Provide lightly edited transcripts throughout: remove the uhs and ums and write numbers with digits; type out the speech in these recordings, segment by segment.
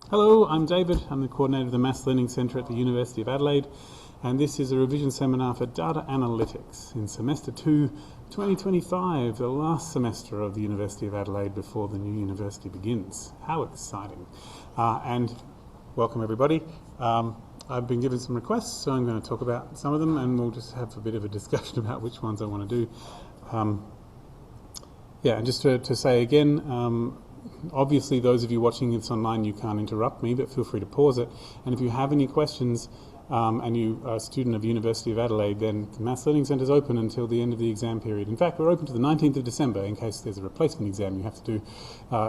Hello, I'm David. I'm the coordinator of the Maths Learning Centre at the University of Adelaide, and this is a revision seminar for data analytics in semester 2, 2025, the last semester of the University of Adelaide before the new university begins. How exciting. And welcome everybody. I've been given some requests, so I'm going to talk about some of them and we'll just have a bit of a discussion about which ones I want to do. And just to say again, obviously those of you watching this online, you can't interrupt me, but feel free to pause it. And if you have any questions and you are a student of University of Adelaide, then the Maths Learning Centre is open until the end of the exam period. In fact, we're open to the 19th of December in case there's a replacement exam you have to do.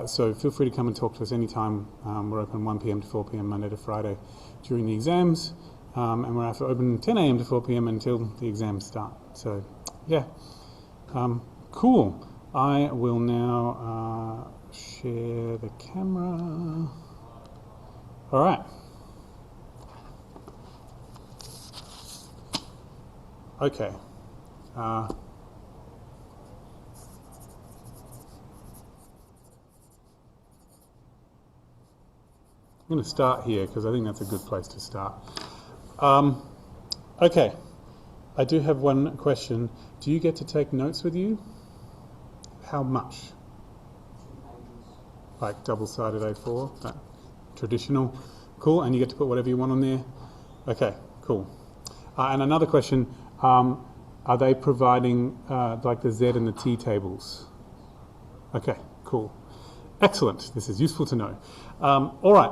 So feel free to come and talk to us anytime. We're open 1 p.m. to 4 p.m. Monday to Friday during the exams. And we're open 10 a.m. to 4 p.m. until the exams start. So, yeah. Cool. I will now share the camera. All right. Okay. I'm going to start here because I think that's a good place to start. Okay. I do have one question. Do you get to take notes with you? How much? Like double-sided A4, that traditional. Cool, and you get to put whatever you want on there. Okay, cool. And another question, are they providing like the Z and the T tables? Okay, cool. Excellent, this is useful to know. All right,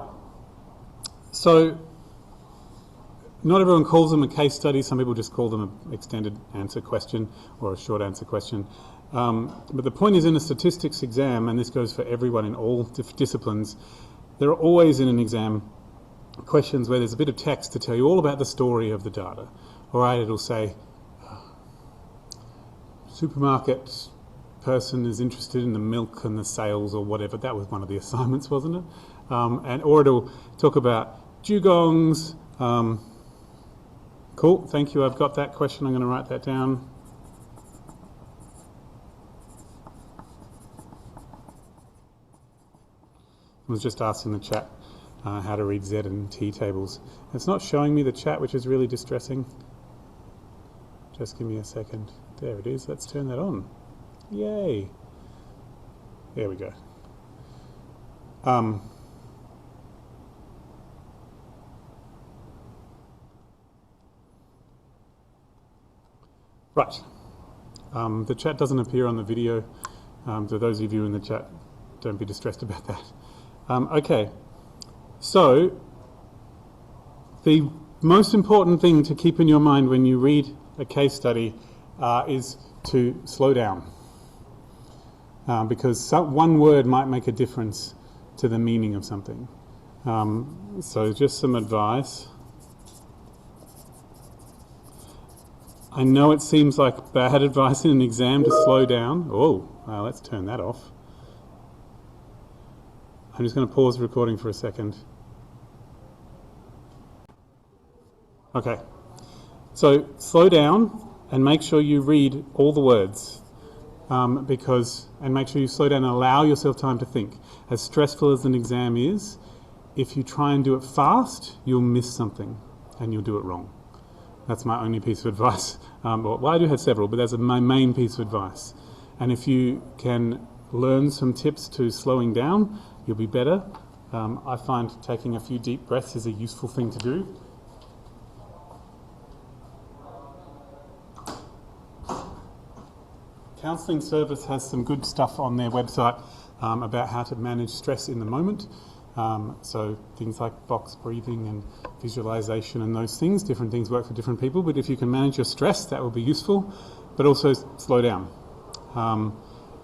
so not everyone calls them a case study. Some people just call them an extended answer question or a short answer question. But the point is, in a statistics exam, and this goes for everyone in all disciplines, there are always in an exam questions where there's a bit of text to tell you all about the story of the data. All right, it'll say, supermarket person is interested in the milk and the sales or whatever. That was one of the assignments, wasn't it? Or it'll talk about dugongs. Cool, thank you, I've got that question. I'm going to write that down. I was just asking the chat how to read Z and T tables. It's not showing me the chat, which is really distressing. Just give me a second. There it is. Let's turn that on. Yay. There we go. Right. The chat doesn't appear on the video. So those of you in the chat, don't be distressed about that. Okay, so the most important thing to keep in your mind when you read a case study is to slow down, because one word might make a difference to the meaning of something. So just some advice. I know it seems like bad advice in an exam to slow down. Oh, let's turn that off. I'm just going to pause the recording for a second. Okay, so slow down and make sure you read all the words and make sure you slow down and allow yourself time to think. As stressful as an exam is, if you try and do it fast, you'll miss something and you'll do it wrong. That's my only piece of advice. Well, I do have several, but that's my main piece of advice. And if you can learn some tips to slowing down, you'll be better. I find taking a few deep breaths is a useful thing to do. Counselling Service has some good stuff on their website about how to manage stress in the moment. So things like box breathing and visualization and those things, different things work for different people, but if you can manage your stress, that will be useful, but also slow down.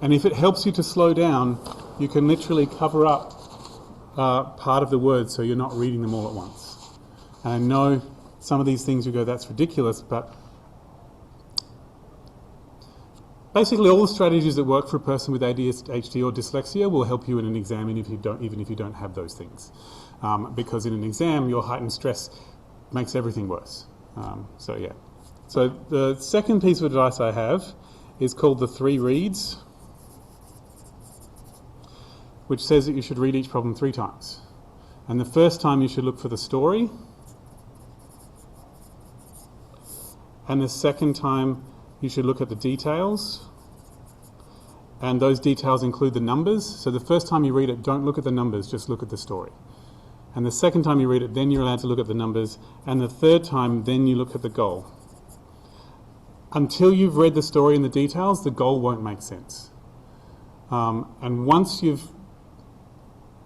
And if it helps you to slow down, you can literally cover up part of the words so you're not reading them all at once. And I know some of these things you go, that's ridiculous, but basically all the strategies that work for a person with ADHD or dyslexia will help you in an exam even if you don't have those things. Because in an exam, your heightened stress makes everything worse. So yeah. So the second piece of advice I have is called the 3 reads. which says that you should read each problem 3 times. And the first time you should look for the story. And the second time you should look at the details. And those details include the numbers. So the first time you read it, don't look at the numbers, just look at the story. And the second time you read it, then you're allowed to look at the numbers. And the third time, then you look at the goal. Until you've read the story and the details, the goal won't make sense. And once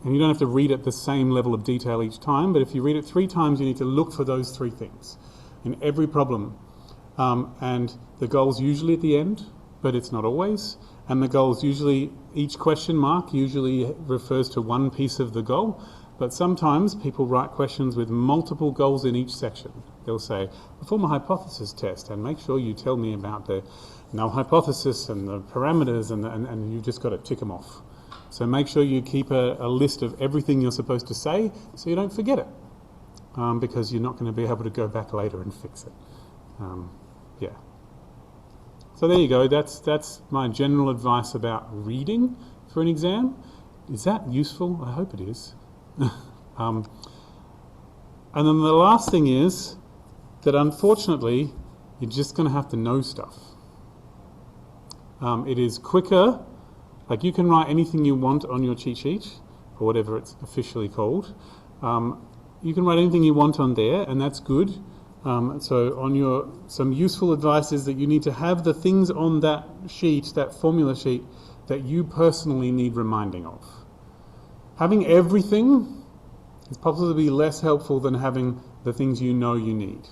and you don't have to read at the same level of detail each time, but if you read it 3 times, you need to look for those 3 things in every problem. And the goal's usually at the end, but it's not always. And the goal's usually, each question mark usually refers to one piece of the goal. But sometimes people write questions with multiple goals in each section. They'll say, perform a hypothesis test and make sure you tell me about the null hypothesis and the parameters, and you've just got to tick them off. So make sure you keep a list of everything you're supposed to say so you don't forget it, because you're not going to be able to go back later and fix it. Yeah. So there you go. That's my general advice about reading for an exam. Is that useful? I hope it is. And then the last thing is that unfortunately you're just going to have to know stuff. It is quicker, like you can write anything you want on your cheat sheet, or whatever it's officially called. You can write anything you want on there, and that's good. So on some useful advice is that you need to have the things on that sheet, that formula sheet, that you personally need reminding of. Having everything is possibly less helpful than having the things you know you need.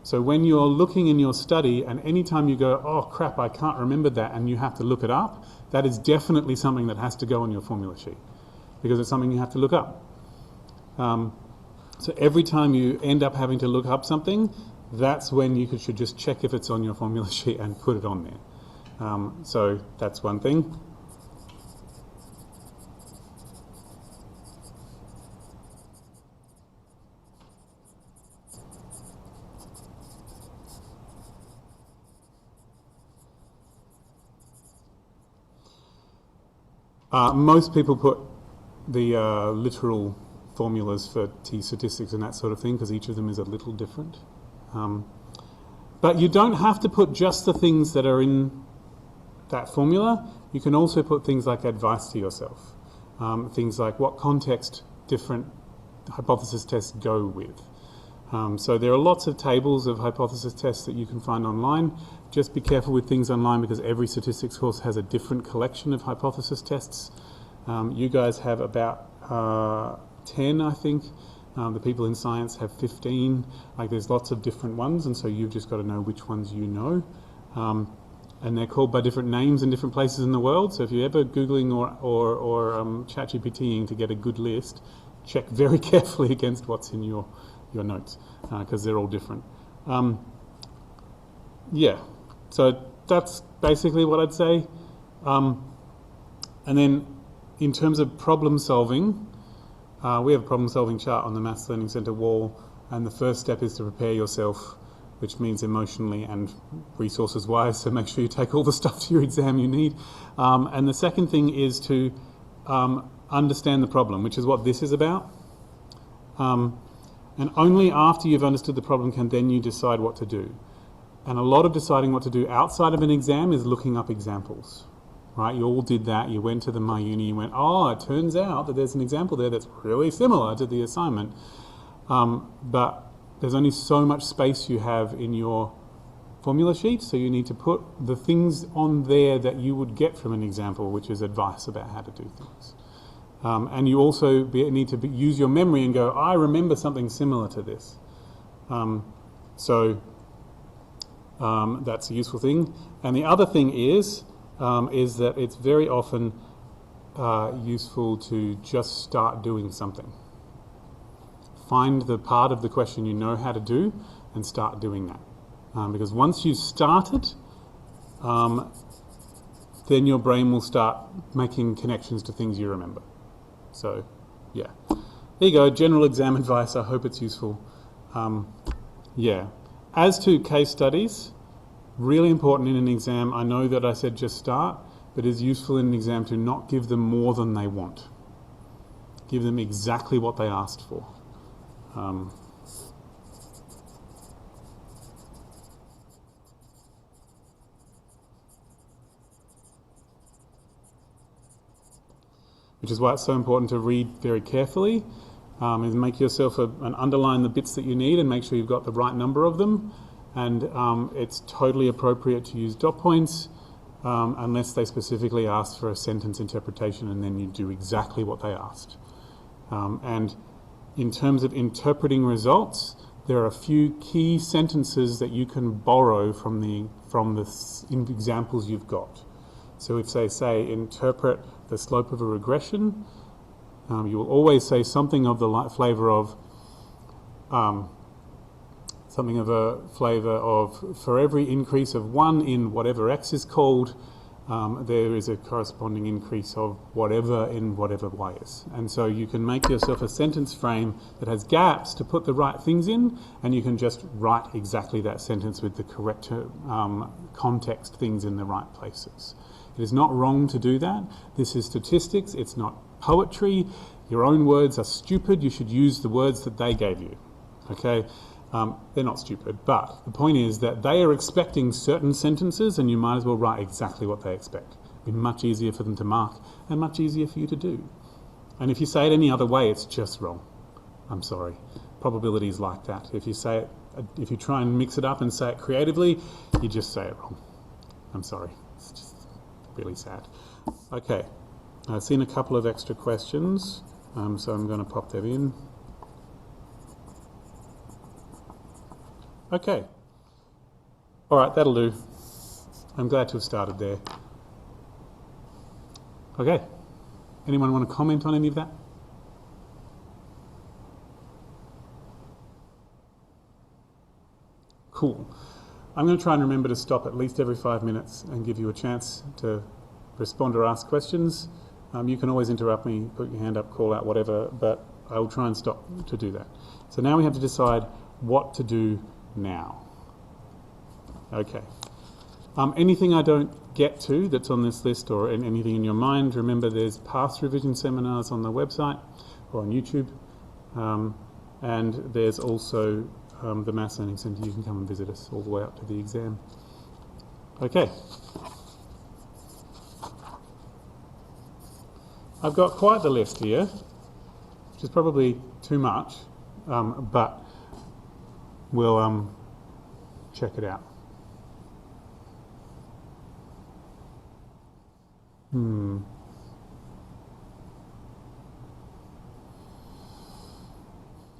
So when you're looking in your study and anytime you go, oh crap, I can't remember that, and you have to look it up, that is definitely something that has to go on your formula sheet, because it's something you have to look up. So every time you end up having to look up something, that's when you should just check if it's on your formula sheet and put it on there. So that's one thing. Most people put the literal formulas for t-statistics and that sort of thing, because each of them is a little different. But you don't have to put just the things that are in that formula. You can also put things like advice to yourself. Things like what context different hypothesis tests go with. So there are lots of tables of hypothesis tests that you can find online. Just be careful with things online, because every statistics course has a different collection of hypothesis tests. You guys have about 10, I think. The people in science have 15. Like, there's lots of different ones, and so you've just got to know which ones you know. And they're called by different names in different places in the world. So if you're ever Googling or ChatGPTing to get a good list, check very carefully against what's in your notes, because they're all different. Yeah, so that's basically what I'd say. And then in terms of problem solving, we have a problem solving chart on the Maths Learning Centre wall, and the first step is to prepare yourself, which means emotionally and resources wise, so make sure you take all the stuff to your exam you need. And the second thing is to understand the problem, which is what this is about. And only after you've understood the problem can then you decide what to do. And a lot of deciding what to do outside of an exam is looking up examples, right? You all did that. You went to the My Uni, you went, oh, it turns out that there's an example there that's really similar to the assignment. But there's only so much space you have in your formula sheet, so you need to put the things on there that you would get from an example, which is advice about how to do things. And you also need to use your memory and go, I remember something similar to this. That's a useful thing. And the other thing is that it's very often useful to just start doing something. Find the part of the question you know how to do and start doing that. Because once you've started, then your brain will start making connections to things you remember. So, yeah. There you go, general exam advice. I hope it's useful. Yeah. As to case studies, really important in an exam. I know that I said just start, but it's useful in an exam to not give them more than they want. Give them exactly what they asked for. Which is why it's so important to read very carefully, and make yourself and underline the bits that you need and make sure you've got the right number of them. And it's totally appropriate to use dot points unless they specifically ask for a sentence interpretation, and then you do exactly what they asked. And in terms of interpreting results, there are a few key sentences that you can borrow from the examples you've got. So if they say interpret the slope of a regression, you will always say something of the flavour of for every increase of 1 in whatever x is called, there is a corresponding increase of whatever in whatever y is. And so you can make yourself a sentence frame that has gaps to put the right things in, and you can just write exactly that sentence with the correct context things in the right places. It is not wrong to do that. This is statistics, it's not poetry. Your own words are stupid, you should use the words that they gave you, okay? They're not stupid, but the point is that they are expecting certain sentences and you might as well write exactly what they expect. It'd be much easier for them to mark and much easier for you to do. And if you say it any other way, it's just wrong. I'm sorry. Probability is like that. If you say it, if you try and mix it up and say it creatively, you just say it wrong. I'm sorry. It's just really sad. Okay, I've seen a couple of extra questions, so I'm going to pop them in. Okay, all right, that'll do. I'm glad to have started there. Okay, anyone want to comment on any of that? Cool. I'm going to try and remember to stop at least every 5 minutes and give you a chance to respond or ask questions. You can always interrupt me, put your hand up, call out, whatever, but I will try and stop to do that. So now we have to decide what to do now. Okay. Anything I don't get to that's on this list or anything in your mind, remember there's past revision seminars on the website or on YouTube, and there's also the Maths Learning Centre. You can come and visit us all the way up to the exam. Okay. I've got quite the list here, which is probably too much, but we'll check it out.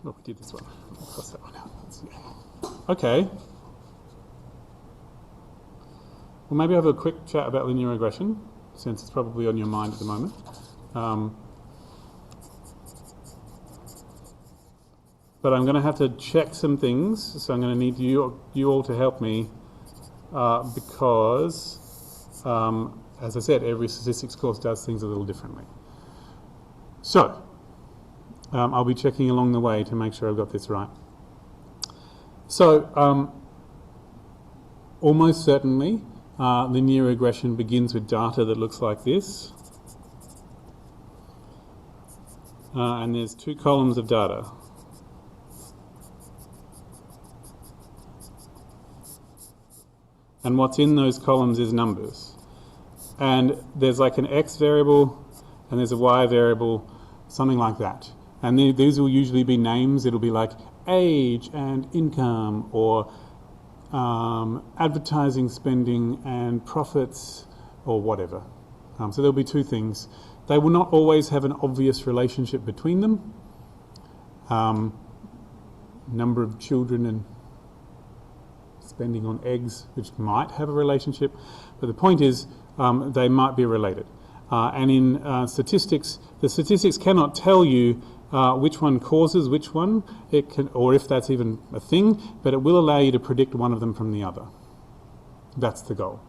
Oh, we did this one. I'll cross that one out. Let's see. Okay. Well, maybe have a quick chat about linear regression, since it's probably on your mind at the moment. But I'm going to have to check some things, so I'm going to need you all to help me because, as I said, every statistics course does things a little differently. So, I'll be checking along the way to make sure I've got this right. So, almost certainly, linear regression begins with data that looks like this. And there's 2 columns of data. And what's in those columns is numbers. And there's like an X variable and there's a Y variable, something like that. And these will usually be names. It'll be like age and income, or advertising spending and profits, or whatever. So there'll be 2 things. They will not always have an obvious relationship between them. Number of children and spending on eggs, which might have a relationship, but the point is they might be related. And in statistics, the statistics cannot tell you which one causes which one, it can, or if that's even a thing, but it will allow you to predict one of them from the other. That's the goal.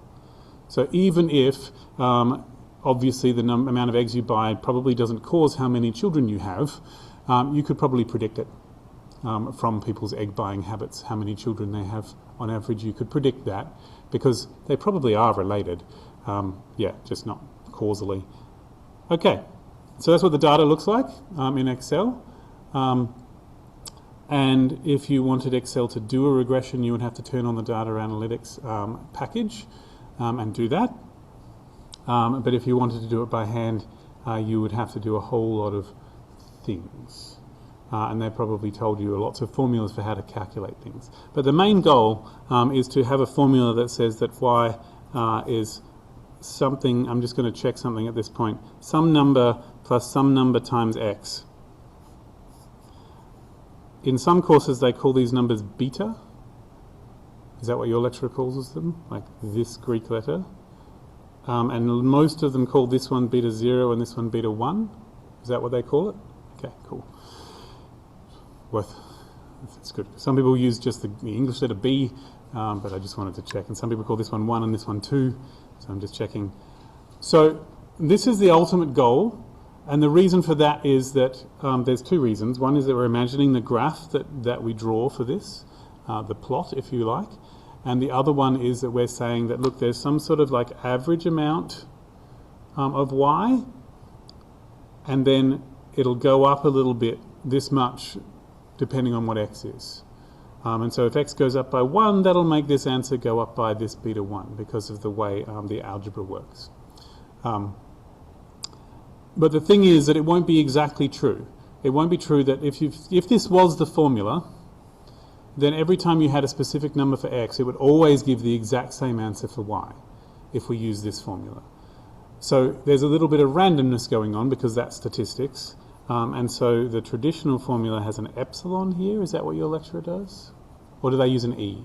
So even if obviously the amount of eggs you buy probably doesn't cause how many children you have, you could probably predict it from people's egg buying habits, how many children they have on average. You could predict that because they probably are related, yeah, just not causally. Okay, So that's what the data looks like in Excel. And if you wanted Excel to do a regression, you would have to turn on the data analytics package and do that. But if you wanted to do it by hand, you would have to do a whole lot of things. And they probably told you lots of formulas for how to calculate things. But the main goal is to have a formula that says that y is something, I'm just going to check something at this point, some number plus some number times x. In some courses they call these numbers beta. Is that what your lecturer calls them? Like this Greek letter? And most of them call this one beta 0 and this one beta 1. Is that what they call it? Okay, cool. That's good. Some people use just the English letter B, but I just wanted to check. And some people call this one 1 and this one 2. So I'm just checking. So this is the ultimate goal. And the reason for that is that there's two reasons. One is that we're imagining the graph that we draw for this, the plot, if you like. And the other one is that we're saying that, look, there's some sort of like average amount of y, and then it'll go up a little bit, this much, depending on what x is. And so if x goes up by 1, that'll make this answer go up by this beta 1 because of the way the algebra works. But the thing is that it won't be exactly true. It won't be true that if this was the formula, then every time you had a specific number for x, it would always give the exact same answer for y if we use this formula. So there's a little bit of randomness going on because that's statistics. And so the traditional formula has an epsilon here. Is that what your lecturer does? Or do they use an e?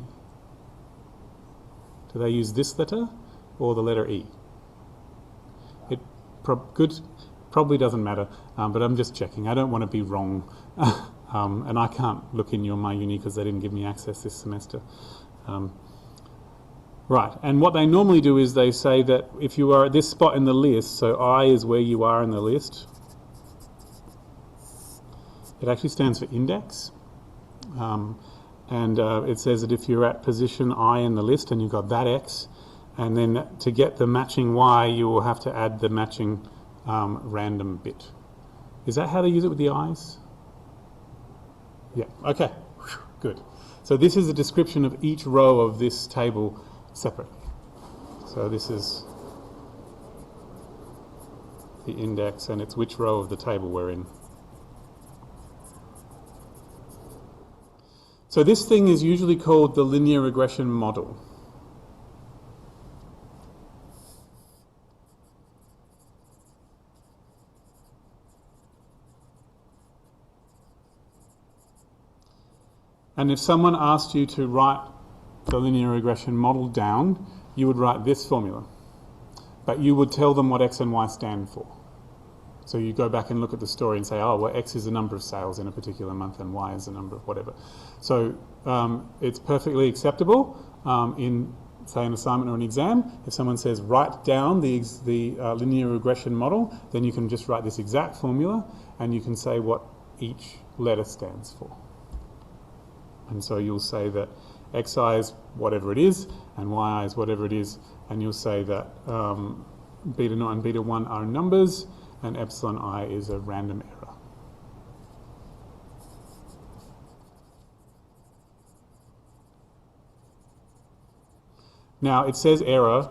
Do they use this letter or the letter e? It probably doesn't matter, but I'm just checking. I don't want to be wrong. And I can't look in my uni because they didn't give me access this semester. Right, and what they normally do is they say that if you are at this spot in the list, so I is where you are in the list, it actually stands for index. And it says that if you're at position I in the list and you've got that x, and then to get the matching y, you will have to add the matching random bit. Is that how they use it with the i's? Yeah, okay, good. So this is a description of each row of this table separately. So this is the index, and it's which row of the table we're in. So this thing is usually called the linear regression model. And if someone asked you to write the linear regression model down, you would write this formula. But you would tell them what x and y stand for. So you go back and look at the story and say, oh, well, x is the number of sales in a particular month and y is the number of whatever. So it's perfectly acceptable in, say, an assignment or an exam. If someone says, write down the linear regression model, then you can just write this exact formula and you can say what each letter stands for. And so you'll say that xi is whatever it is, and yi is whatever it is, and you'll say that beta 0 and beta 1 are numbers, and epsilon I is a random error. Now, it says error.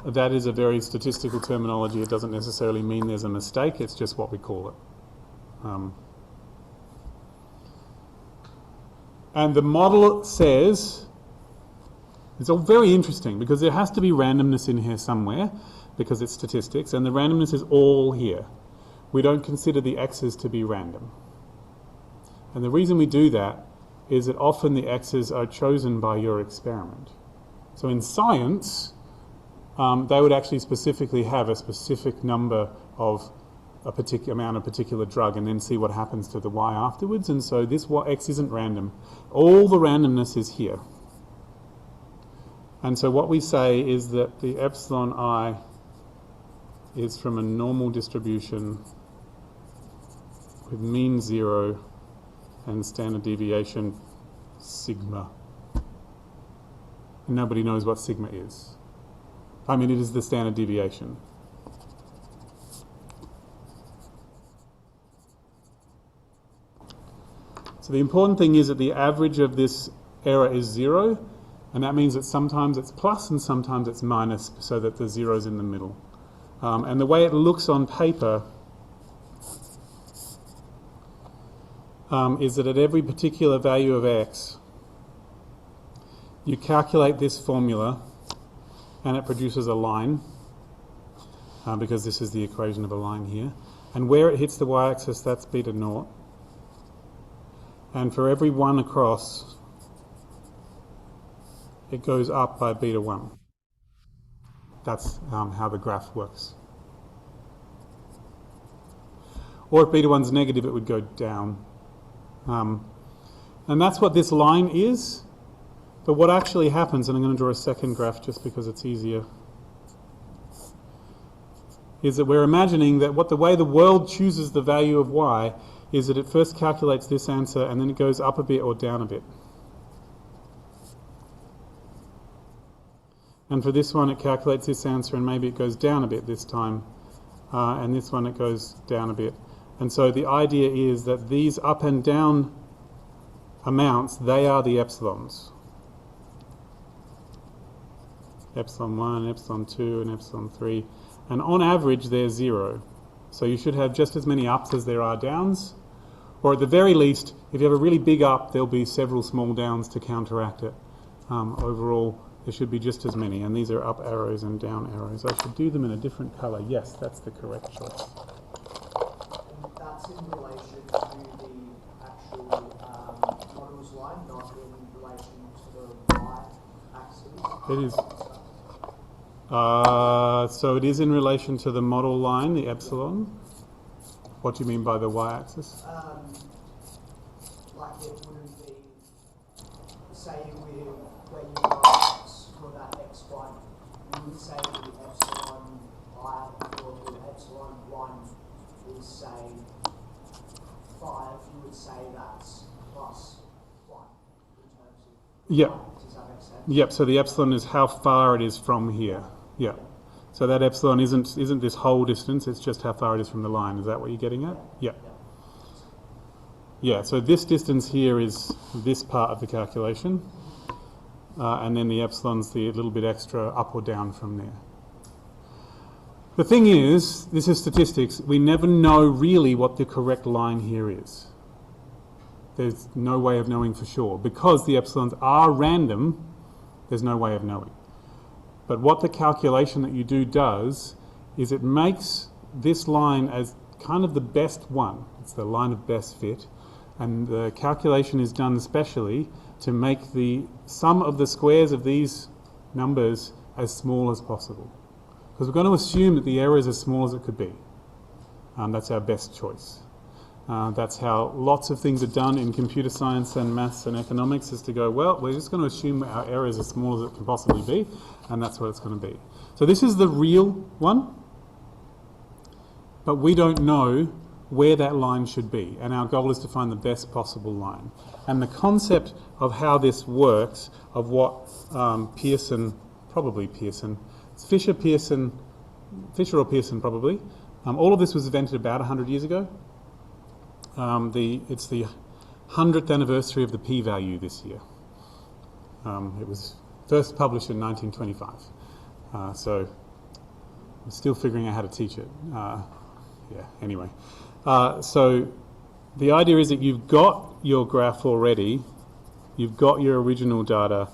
That is a very statistical terminology. It doesn't necessarily mean there's a mistake. It's just what we call it. And the model says, it's all very interesting because there has to be randomness in here somewhere because it's statistics, and the randomness is all here. We don't consider the x's to be random. And the reason we do that is that often the x's are chosen by your experiment. So in science, they would actually specifically have a specific number of a particular amount of particular drug and then see what happens to the y afterwards. And so this x isn't random. All the randomness is here. And so what we say is that the epsilon I is from a normal distribution with mean 0 and standard deviation sigma. And nobody knows what sigma is. I mean, it is the standard deviation. So the important thing is that the average of this error is 0, and that means that sometimes it's plus and sometimes it's minus, so that the 0's in the middle. And the way it looks on paper is that at every particular value of x, you calculate this formula and it produces a line, because this is the equation of a line here. And where it hits the y-axis, that's beta naught. And for every 1 across, it goes up by beta 1. That's how the graph works. Or if beta 1's negative, it would go down. And that's what this line is. But what actually happens, and I'm going to draw a second graph just because it's easier, is that we're imagining that the way the world chooses the value of y is that it first calculates this answer and then it goes up a bit or down a bit. And for this one, it calculates this answer and maybe it goes down a bit this time. And this one, it goes down a bit. And so the idea is that these up and down amounts, they are the epsilons. Epsilon 1, epsilon 2, and epsilon 3. And on average, they're 0. So you should have just as many ups as there are downs. Or at the very least, if you have a really big up, there'll be several small downs to counteract it. Overall, there should be just as many. And these are up arrows and down arrows. I should do them in a different colour. Yes, that's the correct choice. And that's in relation to the actual models line, not in relation to the y-axis? It is. So it is in relation to the model line, the epsilon. What do you mean by the y-axis? Like it wouldn't be, say where you got for that x1, you would say the epsilon I or the epsilon 1 is say 5, you would say that's plus 1 in terms of Yep. Does that make sense? Yep, so the epsilon is how far it is from here. Yeah. So that epsilon isn't this whole distance, it's just how far it is from the line. Is that what you're getting at? Yeah. Yeah, so this distance here is this part of the calculation. And then the epsilon's the little bit extra up or down from there. The thing is, this is statistics, we never know really what the correct line here is. There's no way of knowing for sure. Because the epsilons are random, there's no way of knowing. But what the calculation that you do does is it makes this line as kind of the best one. It's the line of best fit. And the calculation is done specially to make the sum of the squares of these numbers as small as possible. Because we're going to assume that the error is as small as it could be. That's our best choice. That's how lots of things are done in computer science and maths and economics, is to go, well, we're just going to assume our error is as small as it can possibly be, and that's what it's going to be. So this is the real one, but we don't know where that line should be, and our goal is to find the best possible line. And the concept of how this works, of what Fisher or Pearson probably, all of this was invented about 100 years ago. It's the 100th anniversary of the p-value this year. It was first published in 1925. So I'm still figuring out how to teach it. Anyway. So the idea is that you've got your graph already, you've got your original data,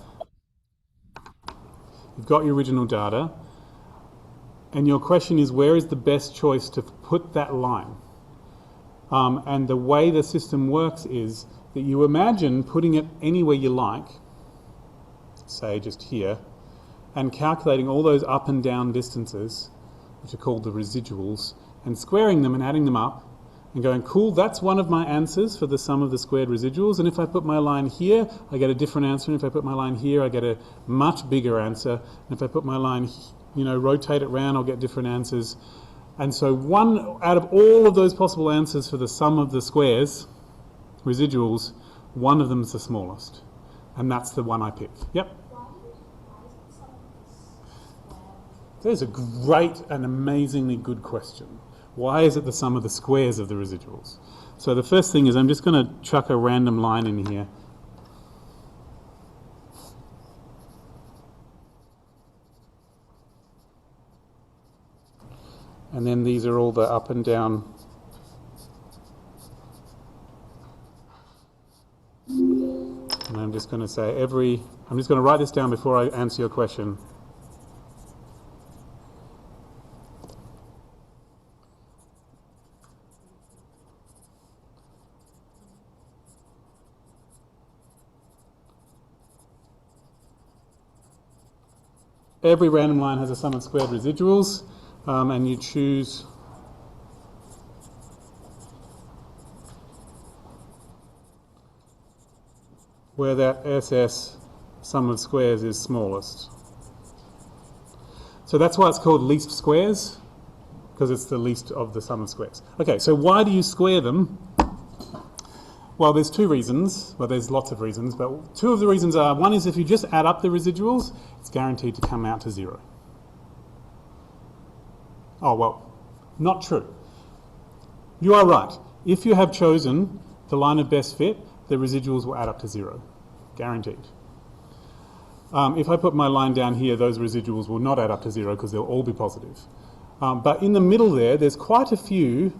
and your question is, where is the best choice to put that line? And the way the system works is that you imagine putting it anywhere you like, say just here, and calculating all those up and down distances, which are called the residuals, and squaring them and adding them up, and going, cool, that's one of my answers for the sum of the squared residuals, and if I put my line here, I get a different answer, and if I put my line here, I get a much bigger answer, and if I put my line, rotate it around, I'll get different answers. And so one out of all of those possible answers for the sum of the squares, residuals, one of them is the smallest. And that's the one I pick. Yep? There's a great and amazingly good question. Why is it the sum of the squares of the residuals? So the first thing is I'm just going to chuck a random line in here. And then these are all the up and down. And I'm just going to say I'm just going to write this down before I answer your question. Every random line has a sum of squared residuals, and you choose where that SS sum of squares is smallest. So that's why it's called least squares, because it's the least of the sum of squares. Okay, so why do you square them? Well, there's two reasons. Well, there's lots of reasons, but two of the reasons are, one is if you just add up the residuals, it's guaranteed to come out to 0. Oh, well, not true. You are right. If you have chosen the line of best fit, the residuals will add up to 0. Guaranteed. If I put my line down here, those residuals will not add up to 0 because they'll all be positive. But in the middle there's quite a few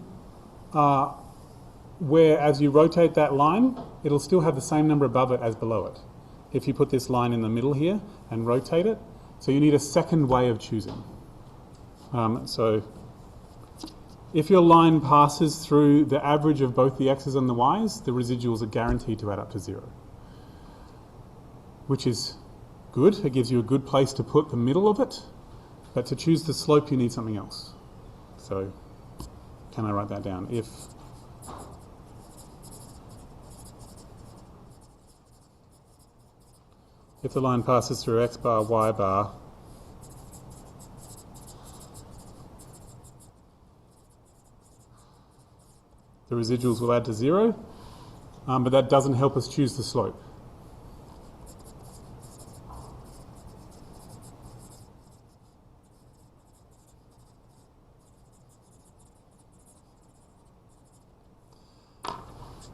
where as you rotate that line, it'll still have the same number above it as below it. If you put this line in the middle here and rotate it, so you need a second way of choosing. So if your line passes through the average of both the x's and the y's, the residuals are guaranteed to add up to 0, which is good. It gives you a good place to put the middle of it, but to choose the slope you need something else. So can I write that down? If the line passes through x bar, y bar, the residuals will add to 0, but that doesn't help us choose the slope.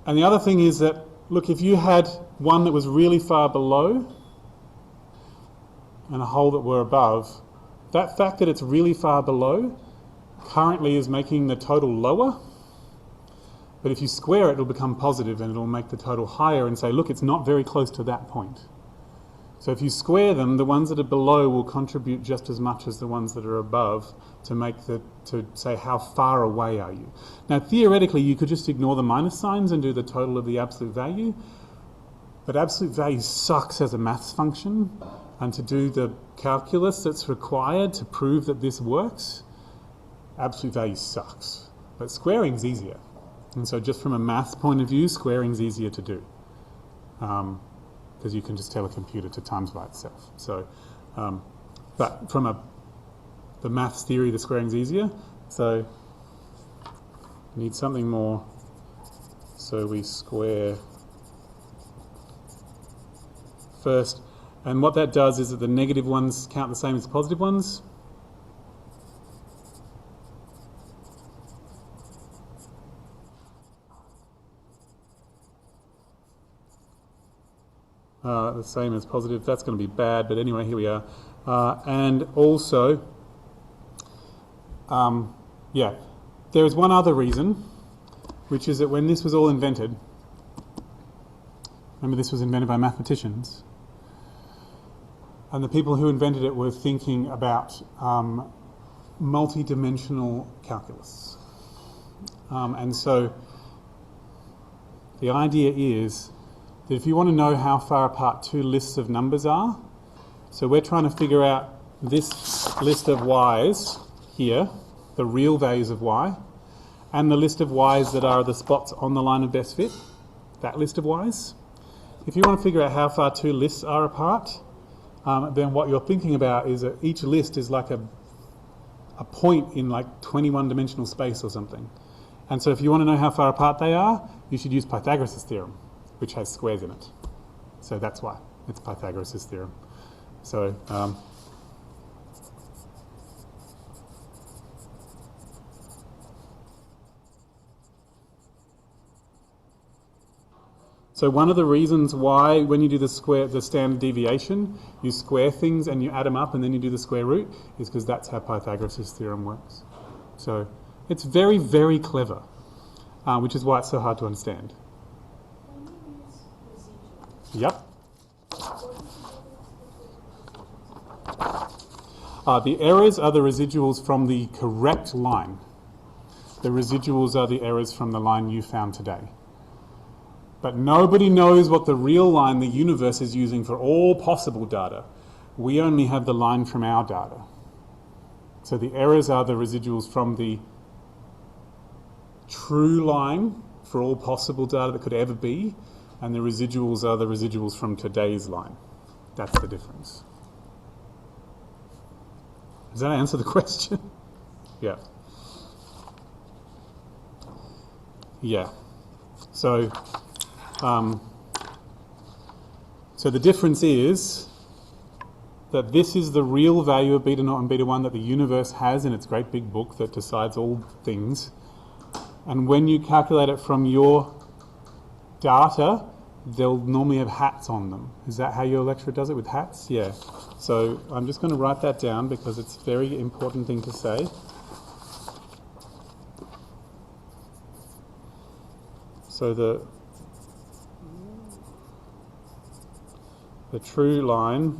And the other thing is that, look, if you had one that was really far below and a hole that were above, that fact that it's really far below currently is making the total lower. But if you square it, it'll become positive and it'll make the total higher and say, look, it's not very close to that point. So if you square them, the ones that are below will contribute just as much as the ones that are above to say how far away are you. Now theoretically you could just ignore the minus signs and do the total of the absolute value, but absolute value sucks as a maths function, and to do the calculus that's required to prove that this works, absolute value sucks. But squaring's easier. And so just from a maths point of view, squaring's easier to do. Because you can just tell a computer to times by itself. So, but from the maths theory, the squaring's easier. So, need something more. So we square first. And what that does is that the negative ones count the same as the positive ones. The same as positive, that's going to be bad, but anyway, here we are. And also, there is one other reason, which is that when this was all invented, remember this was invented by mathematicians, and the people who invented it were thinking about multi-dimensional calculus. And so the idea is that if you want to know how far apart two lists of numbers are, so we're trying to figure out this list of y's here, the real values of y, and the list of y's that are the spots on the line of best fit, that list of y's. If you want to figure out how far two lists are apart, then what you're thinking about is that each list is like a point in like 21-dimensional space or something. And so if you want to know how far apart they are, you should use Pythagoras' theorem, which has squares in it. So that's why it's Pythagoras' theorem. So So one of the reasons why when you do the standard deviation, you square things and you add them up and then you do the square root is because that's how Pythagoras' theorem works. So it's very, very clever, which is why it's so hard to understand. When you use residuals, Yep. what is the difference between The errors are the residuals from the correct line. The residuals are the errors from the line you found today. But nobody knows what the real line the universe is using for all possible data. We only have the line from our data. So the errors are the residuals from the true line for all possible data that could ever be, and the residuals are the residuals from today's line. That's the difference. Does that answer the question? Yeah. Yeah. So the difference is that this is the real value of beta naught and beta 1 that the universe has in its great big book that decides all things. And when you calculate it from your data, they'll normally have hats on them. Is that how your lecturer does it, with hats? Yeah. So I'm just going to write that down because it's a very important thing to say. So the true line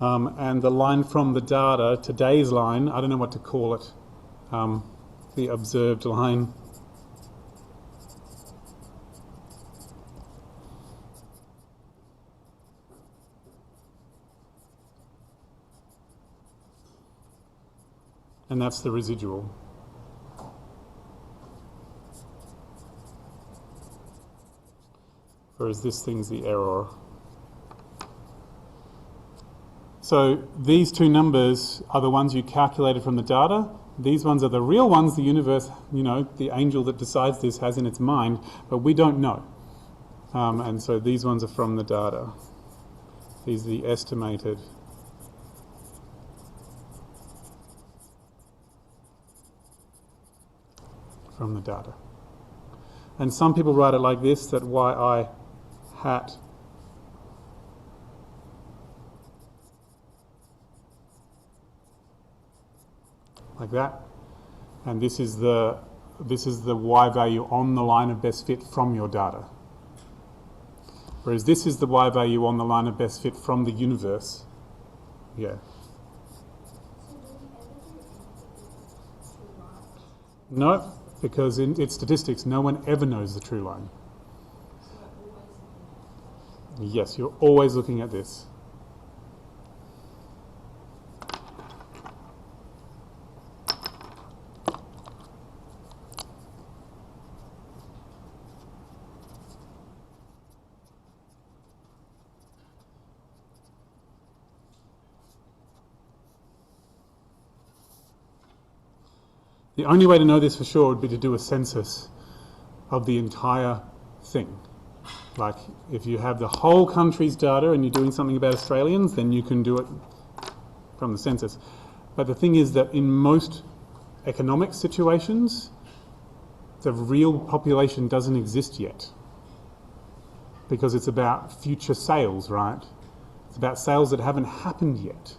and the line from the data, today's line, I don't know what to call it, the observed line. And that's the residual. Whereas this thing's the error. So these two numbers are the ones you calculated from the data. These ones are the real ones the universe, the angel that decides this has in its mind, but we don't know. And so these ones are from the data. These are the estimated. From the data. And some people write it like this, that yi hat like that, and this is the y value on the line of best fit from your data, whereas this is the y value on the line of best fit from the universe. Yeah. So do we ever do anything with true lines? No, because in its statistics, no one ever knows the true line. So we're always looking at Yes, you're always looking at this. The only way to know this for sure would be to do a census of the entire thing. Like, if you have the whole country's data and you're doing something about Australians, then you can do it from the census. But the thing is that in most economic situations, the real population doesn't exist yet. Because it's about future sales, right? It's about sales that haven't happened yet.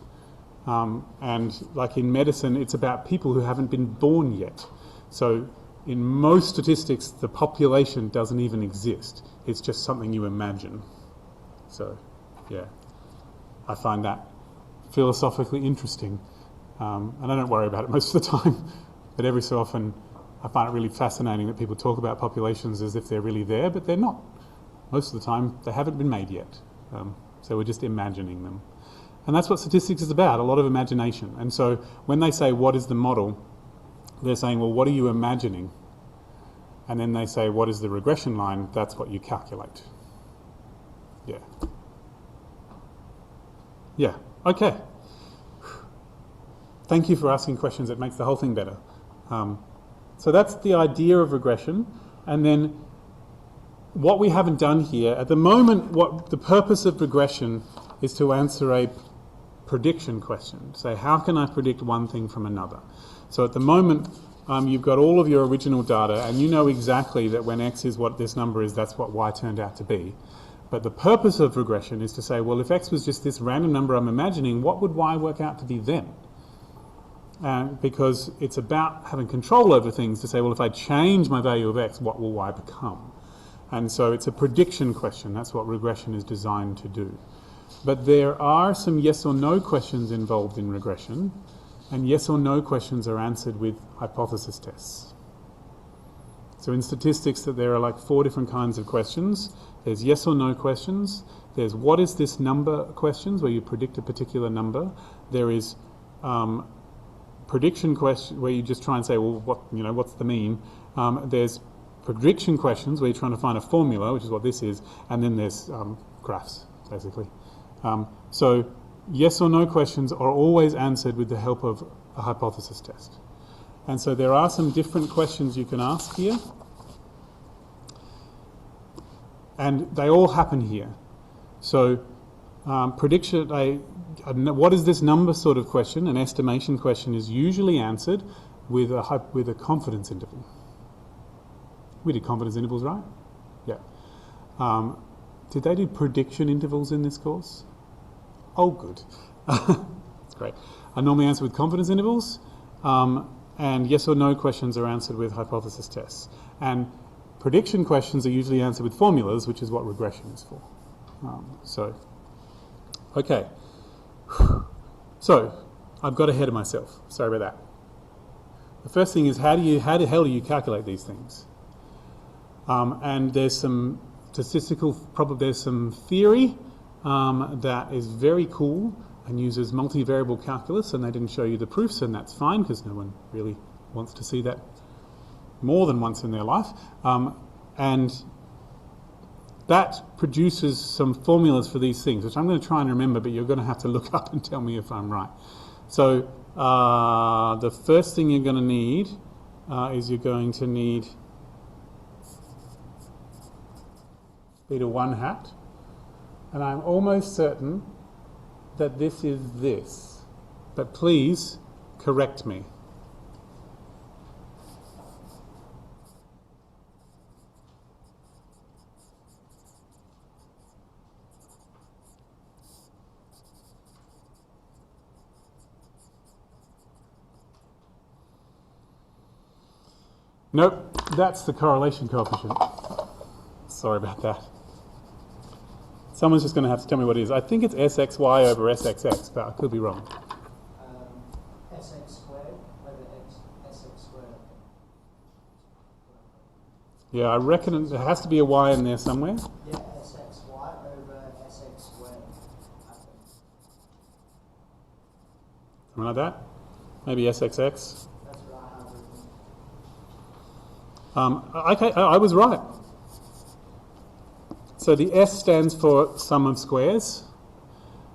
And like in medicine, it's about people who haven't been born yet. So in most statistics, the population doesn't even exist. It's just something you imagine. So, yeah, I find that philosophically interesting. And I don't worry about it most of the time, but every so often I find it really fascinating that people talk about populations as if they're really there, but they're not. Most of the time, they haven't been made yet. So we're just imagining them. And that's what statistics is about, a lot of imagination. And so when they say, what is the model? They're saying, well, what are you imagining? And then they say, what is the regression line? That's what you calculate. Yeah. Yeah, okay. Thank you for asking questions. It makes the whole thing better. So that's the idea of regression. And then what we haven't done here, at the moment, what the purpose of regression is to answer a prediction question. Say, how can I predict one thing from another? So at the moment, you've got all of your original data, and you know exactly that when x is what this number is, that's what y turned out to be. But the purpose of regression is to say, well, if x was just this random number I'm imagining, what would y work out to be then? Because it's about having control over things to say, well, if I change my value of x, what will y become? And so it's a prediction question. That's what regression is designed to do. But there are some yes or no questions involved in regression, and yes or no questions are answered with hypothesis tests. So in statistics, that there are like 4 different kinds of questions. There's yes or no questions. There's what is this number questions, where you predict a particular number. There is prediction question, where you just try and say, well, what's the mean? There's prediction questions, where you're trying to find a formula, which is what this is, and then there's graphs, basically. So yes or no questions are always answered with the help of a hypothesis test. And so there are some different questions you can ask here. And they all happen here. So prediction, what is this number sort of question, an estimation question, is usually answered with a confidence interval. We did confidence intervals, right? Yeah. Did they do prediction intervals in this course? Oh, good. That's great. I normally answer with confidence intervals, and yes or no questions are answered with hypothesis tests. And prediction questions are usually answered with formulas, which is what regression is for. Okay. So, I've got ahead of myself. Sorry about that. The first thing is, how the hell do you calculate these things? And there's some there's some theory that is very cool and uses multivariable calculus, and they didn't show you the proofs, and that's fine because no one really wants to see that more than once in their life. And that produces some formulas for these things, which I'm going to try and remember, but you're going to have to look up and tell me if I'm right. So the first thing you're going to need is you're going to need beta 1 hat, and I'm almost certain that this is this, but please correct me. Nope, that's the correlation coefficient. Sorry about that. Someone's just going to have to tell me what it is. I think it's SXY over SXX, but I could be wrong. SX squared over SX squared. Yeah, I reckon there has to be a Y in there somewhere. Yeah, SXY over SX squared, I think. Something like that. Maybe SXX. That's what I have written. Okay, I was right. So the S stands for sum of squares,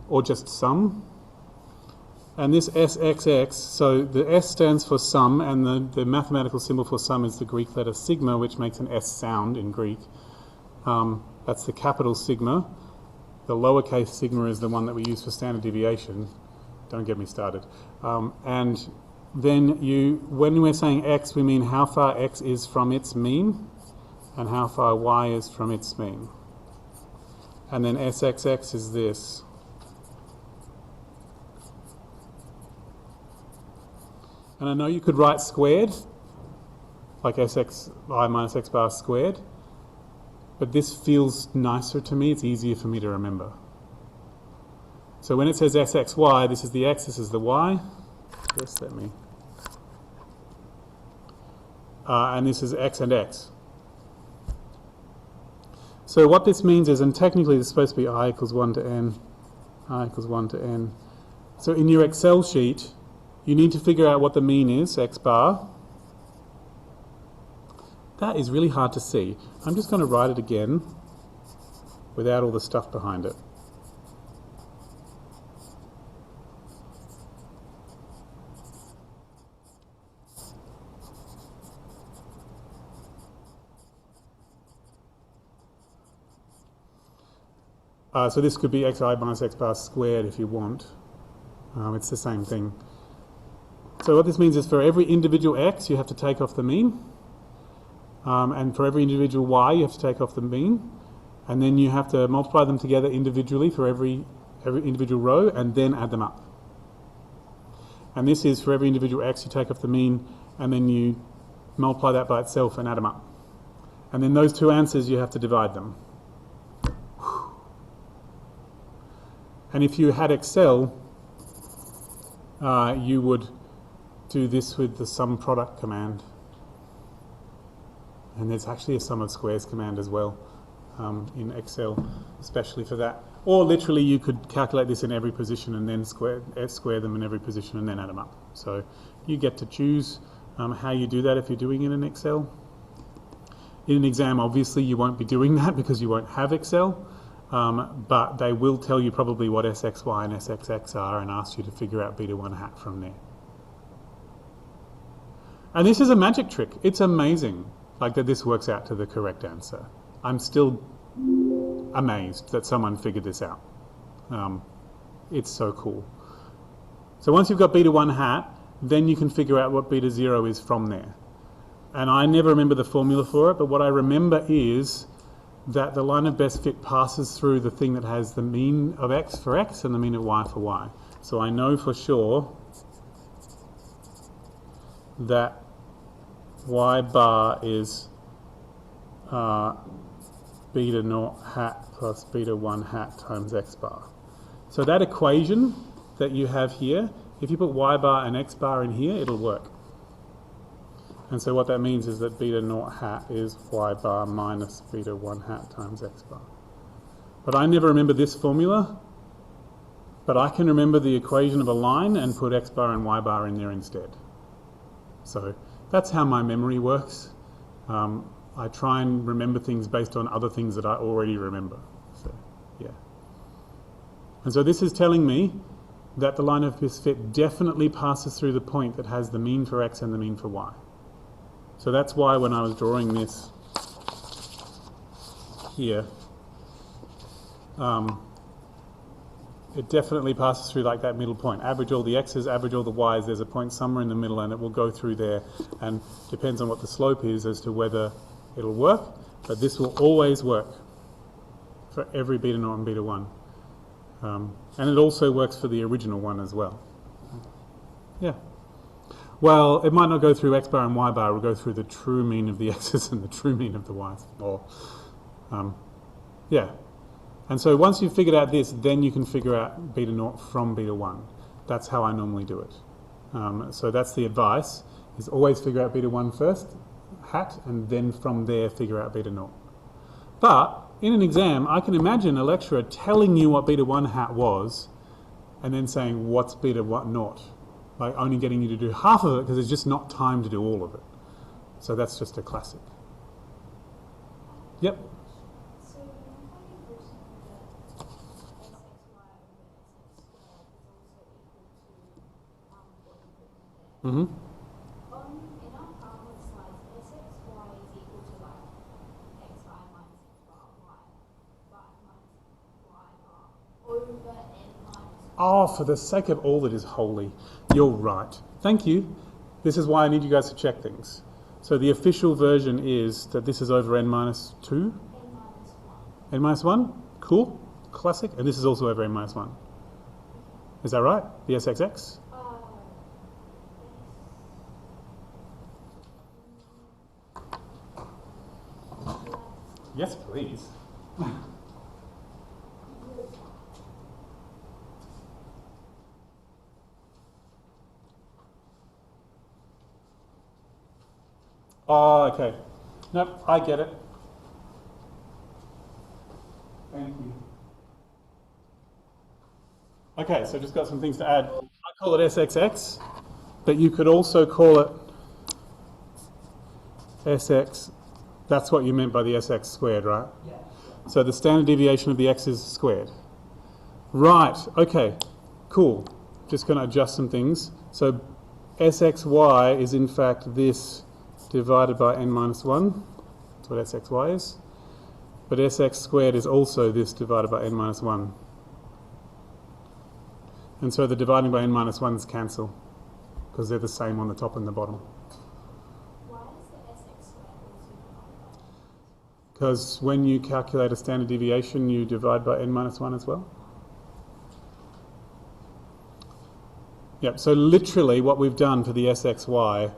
or just sum. And this SXX, so the S stands for sum, and the mathematical symbol for sum is the Greek letter sigma, which makes an S sound in Greek. That's the capital sigma. The lowercase sigma is the one that we use for standard deviation. Don't get me started. And then when we're saying X, we mean how far X is from its mean, and how far Y is from its mean. And then SXX is this. And I know you could write squared, like SXI minus X bar squared, but this feels nicer to me, it's easier for me to remember. So when it says SXY, this is the X, this is the Y. Just let me. And this is X and X. So what this means is, and technically it's supposed to be I equals 1 to n, I equals 1 to n. So in your Excel sheet, you need to figure out what the mean is, X bar. That is really hard to see. I'm just going to write it again without all the stuff behind it. So this could be xi minus x bar squared if you want. It's the same thing. So what this means is for every individual x, you have to take off the mean. And for every individual y, you have to take off the mean. And then you have to multiply them together individually for every individual row and then add them up. And this is for every individual x, you take off the mean and then you multiply that by itself and add them up. And then those two answers, you have to divide them. And if you had Excel, you would do this with the sum product command. And there's actually a sum of squares command as well in Excel, especially for that. Or literally you could calculate this in every position and then square them in every position and then add them up. So you get to choose how you do that if you're doing it in Excel. In an exam, obviously you won't be doing that because you won't have Excel, but they will tell you probably what SXY and SXX are and ask you to figure out beta 1 hat from there. And this is a magic trick. It's amazing, like that this works out to the correct answer. I'm still amazed that someone figured this out. It's so cool. So once you've got beta 1 hat, then you can figure out what beta 0 is from there. And I never remember the formula for it, but what I remember is that the line of best fit passes through the thing that has the mean of x for x and the mean of y for y. So I know for sure that y bar is beta 0 hat plus beta 1 hat times x bar. So that equation that you have here, if you put y bar and x bar in here, it'll work. And so what that means is that beta 0 hat is y bar minus beta 1 hat times x bar. But I never remember this formula, but I can remember the equation of a line and put x bar and y bar in there instead. So that's how my memory works. I try and remember things based on other things that I already remember. So, yeah. And so this is telling me that the line of best fit definitely passes through the point that has the mean for x and the mean for y. So that's why when I was drawing this here, it definitely passes through like that middle point. Average all the x's, average all the y's, there's a point somewhere in the middle and it will go through there, and depends on what the slope is as to whether it'll work, but this will always work for every beta 0 and beta 1. And it also works for the original one as well. Yeah. Well, it might not go through x bar and y bar, it will go through the true mean of the x's and the true mean of the y's. Or, yeah. And so once you've figured out this, then you can figure out beta 0 from beta 1. That's how I normally do it. So that's the advice, is always figure out beta 1 first, hat, and then from there figure out beta 0. But in an exam, I can imagine a lecturer telling you what beta 1 hat was and then saying, what's beta 0? Like only getting you to do half of it because there's just not time to do all of it. So that's just a classic. Yep. So when you mentioned that SXY over SX squared is also equal to what you put in there. Mm-hmm. In our PowerPoint slides, SXY is equal to like xy minus x bar y, but minus y bar over n minus. Oh, for the sake of all that is holy, you're right. Thank you. This is why I need you guys to check things. So the official version is that this is over n minus 2? N minus 1. N minus 1? Cool. Classic. And this is also over n minus 1. Is that right? The SXX? Yes, please. Oh, okay. Nope, I get it. Thank you. Okay, so just got some things to add. I call it SXX, but you could also call it SX. That's what you meant by the SX squared, right? Yeah. So the standard deviation of the x is squared. Right, okay, cool. Just going to adjust some things. So SXY is in fact this divided by n minus 1. That's what SXY is. But SX squared is also this divided by n minus 1. And so the dividing by n minus 1s cancel, because they're the same on the top and the bottom. Why is the SX squared also divided by n? Because when you calculate a standard deviation, you divide by n minus 1 as well. Yep, so literally what we've done for the SXY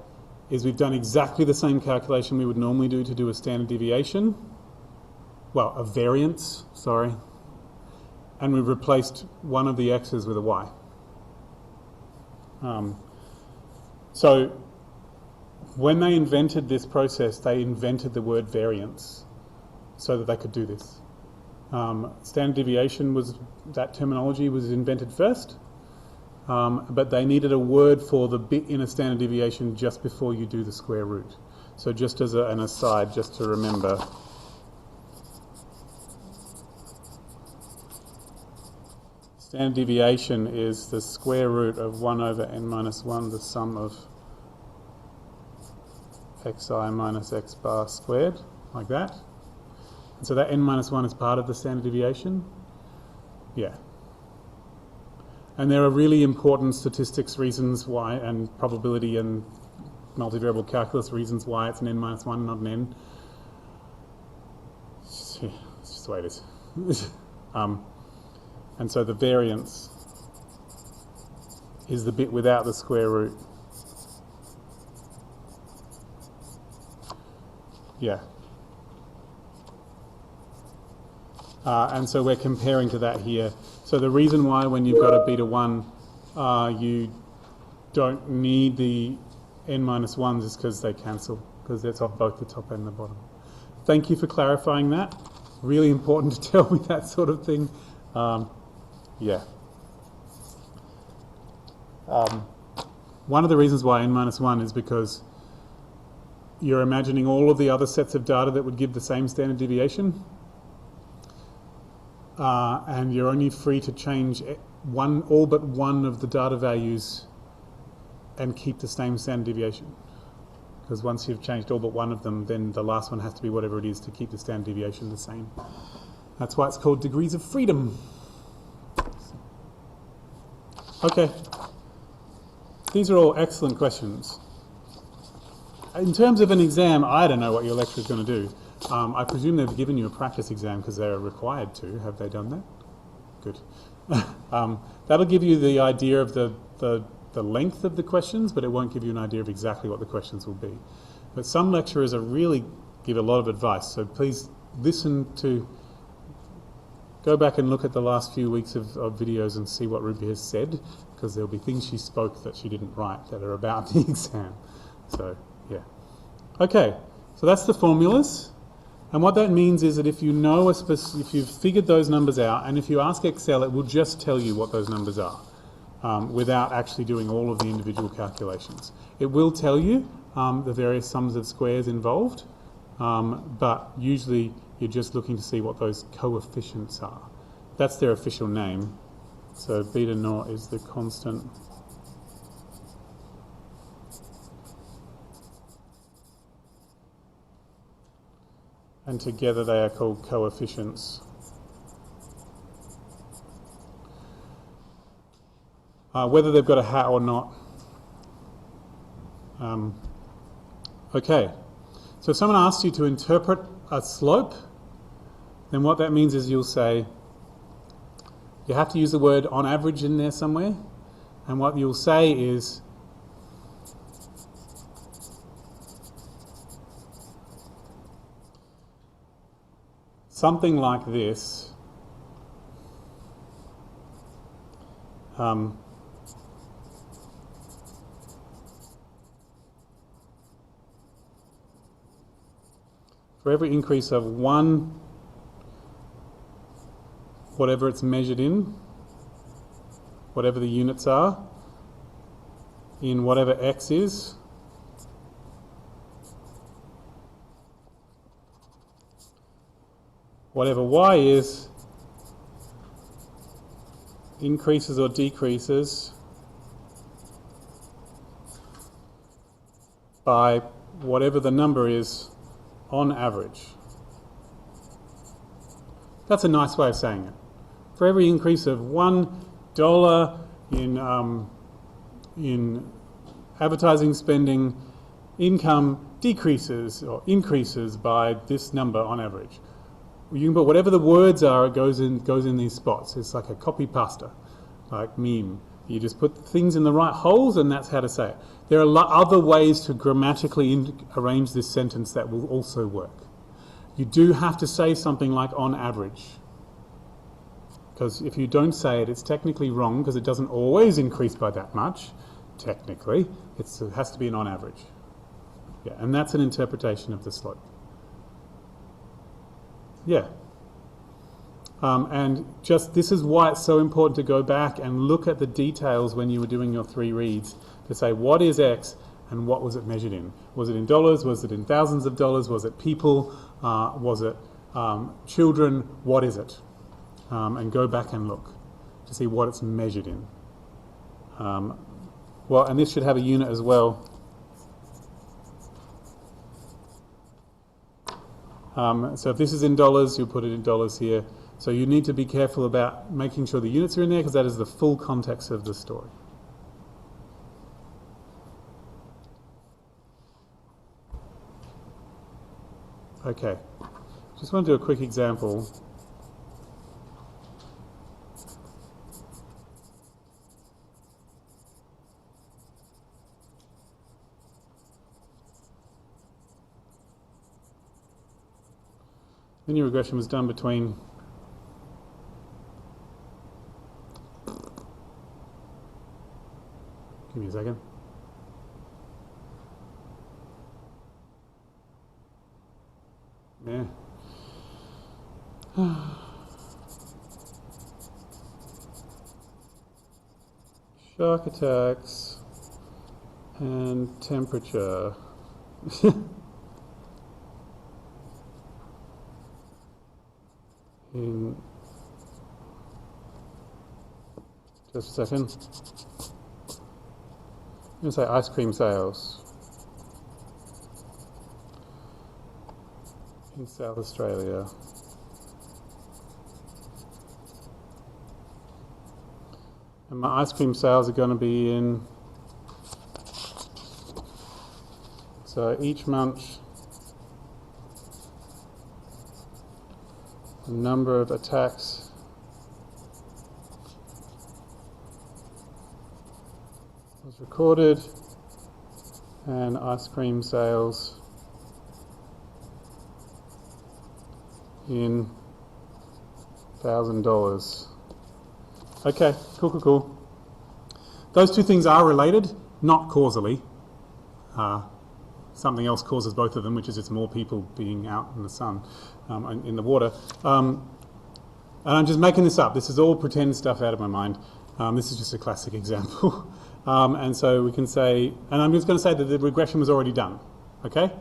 is we've done exactly the same calculation we would normally do to do a standard deviation. Well, a variance, sorry. And we've replaced one of the x's with a y. So when they invented this process, they invented the word variance so that they could do this. Standard deviation that terminology was invented first. But they needed a word for the bit in a standard deviation just before you do the square root. So just as an aside, just to remember, standard deviation is the square root of 1 over n minus 1, the sum of xi minus x bar squared, like that. And so that n minus 1 is part of the standard deviation. Yeah. And there are really important statistics reasons why, and probability and multivariable calculus reasons why it's an n minus 1, not an n. It's just the way it is. And so the variance is the bit without the square root. Yeah. And so we're comparing to that here. So the reason why when you've got a beta 1, you don't need the n minus 1s is because they cancel, because that's off both the top and the bottom. Thank you for clarifying that. Really important to tell me that sort of thing. Yeah. One of the reasons why n minus 1 is because you're imagining all of the other sets of data that would give the same standard deviation. And you're only free to change all but one of the data values and keep the same standard deviation. Because once you've changed all but one of them, then the last one has to be whatever it is to keep the standard deviation the same. That's why it's called degrees of freedom. Okay. These are all excellent questions. In terms of an exam, I don't know what your lecturer is going to do. I presume they've given you a practice exam because they're required to. Have they done that? Good. That'll give you the idea of the length of the questions, but it won't give you an idea of exactly what the questions will be. But some lecturers really give a lot of advice, so please go back and look at the last few weeks of videos and see what Ruby has said, because there'll be things she spoke that she didn't write that are about the exam. So, yeah. Okay, so that's the formulas. And what that means is that if you know if you've figured those numbers out, and if you ask Excel, it will just tell you what those numbers are, without actually doing all of the individual calculations. It will tell you the various sums of squares involved, but usually you're just looking to see what those coefficients are. That's their official name. So beta naught is the constant. And together they are called coefficients. Whether they've got a hat or not. Okay, so if someone asks you to interpret a slope, then what that means is you'll say, you have to use the word on average in there somewhere, and what you'll say is, something like this. For every increase of 1, whatever it's measured in, whatever the units are, in whatever x is, whatever y is, increases or decreases by whatever the number is on average. That's a nice way of saying it. For every increase of $1 in advertising spending, income decreases or increases by this number on average. You can put whatever the words are, it goes in these spots. It's like a copy pasta, like meme. You just put things in the right holes, and that's how to say it. There are other ways to grammatically arrange this sentence that will also work. You do have to say something like on average, because if you don't say it, it's technically wrong, because it doesn't always increase by that much. Technically, it has to be an on average. Yeah, and that's an interpretation of the slope. Yeah. And just this is why it's so important to go back and look at the details when you were doing your 3 reads to say what is X and what was it measured in. Was it in dollars? Was it in thousands of dollars? Was it people? Was it children? What is it? And go back and look to see what it's measured in. Well, and this should have a unit as well. So if this is in dollars, you'll put it in dollars here. So you need to be careful about making sure the units are in there, because that is the full context of the story. Okay, just want to do a quick example. Linear regression was done between give me a second. Yeah. Shark attacks and temperature. In just a second. I'm going to say ice cream sales in South Australia. And my ice cream sales are going to be in, so each month the number of attacks was recorded, and ice cream sales in $1,000. Okay, cool. Those two things are related, not causally. Something else causes both of them, which is it's more people being out in the sun, in the water. And I'm just making this up. This is all pretend stuff out of my mind. This is just a classic example. And so we can say, and I'm just going to say that the regression was already done. Okay?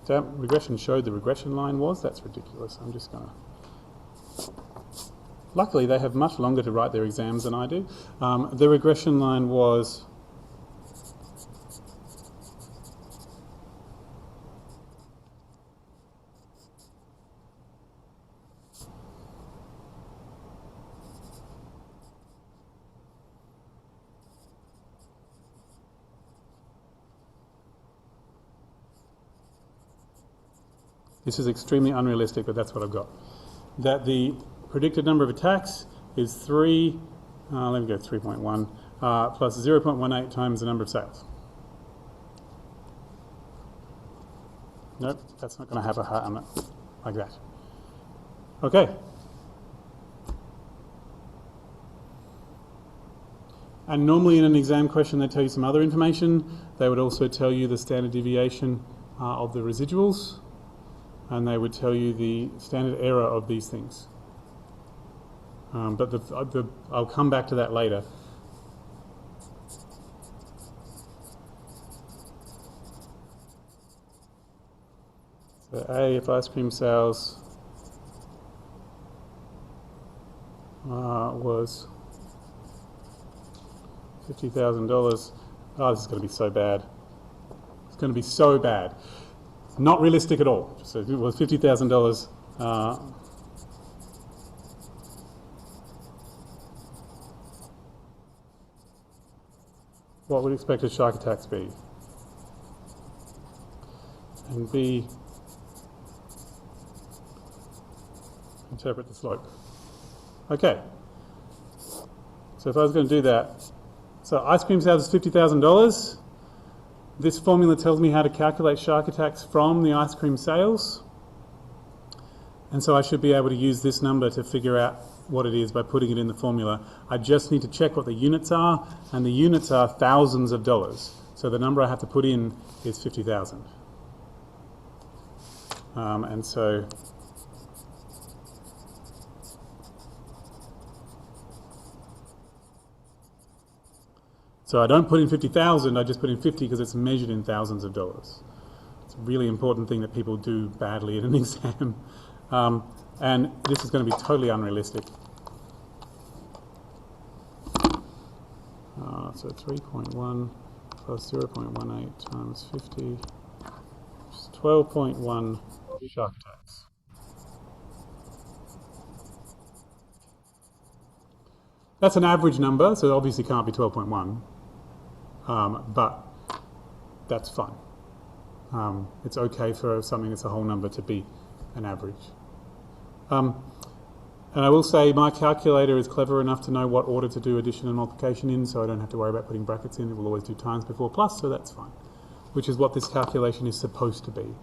That regression showed the regression line was. That's ridiculous. I'm just going to... Luckily, they have much longer to write their exams than I do. The regression line was... This is extremely unrealistic, but that's what I've got. That the predicted number of attacks is 3, let me go 3.1, plus 0.18 times the number of sales. Nope, that's not going to have a heart on it, like that. Okay. And normally in an exam question they tell you some other information. They would also tell you the standard deviation of the residuals, and they would tell you the standard error of these things. But I'll come back to that later. So A, if ice cream sales was $50,000. Oh, this is going to be so bad. It's going to be so bad. It's not realistic at all. So it was $50,000. What would expected shark attacks be? And B, interpret the slope. Okay. So if I was going to do that, so ice cream sales is $50,000. This formula tells me how to calculate shark attacks from the ice cream sales. And so I should be able to use this number to figure out what it is by putting it in the formula. I just need to check what the units are, and the units are thousands of dollars. So the number I have to put in is 50,000. And so I don't put in 50,000, I just put in 50 because it's measured in thousands of dollars. It's a really important thing that people do badly in an exam. And this is going to be totally unrealistic. So 3.1 plus 0.18 times 50 is 12.1 shark attacks. That's an average number, so it obviously can't be 12.1, but that's fine. It's okay for something that's a whole number to be an average. And I will say my calculator is clever enough to know what order to do addition and multiplication in, so I don't have to worry about putting brackets in. It will always do times before plus, so that's fine, which is what this calculation is supposed to be.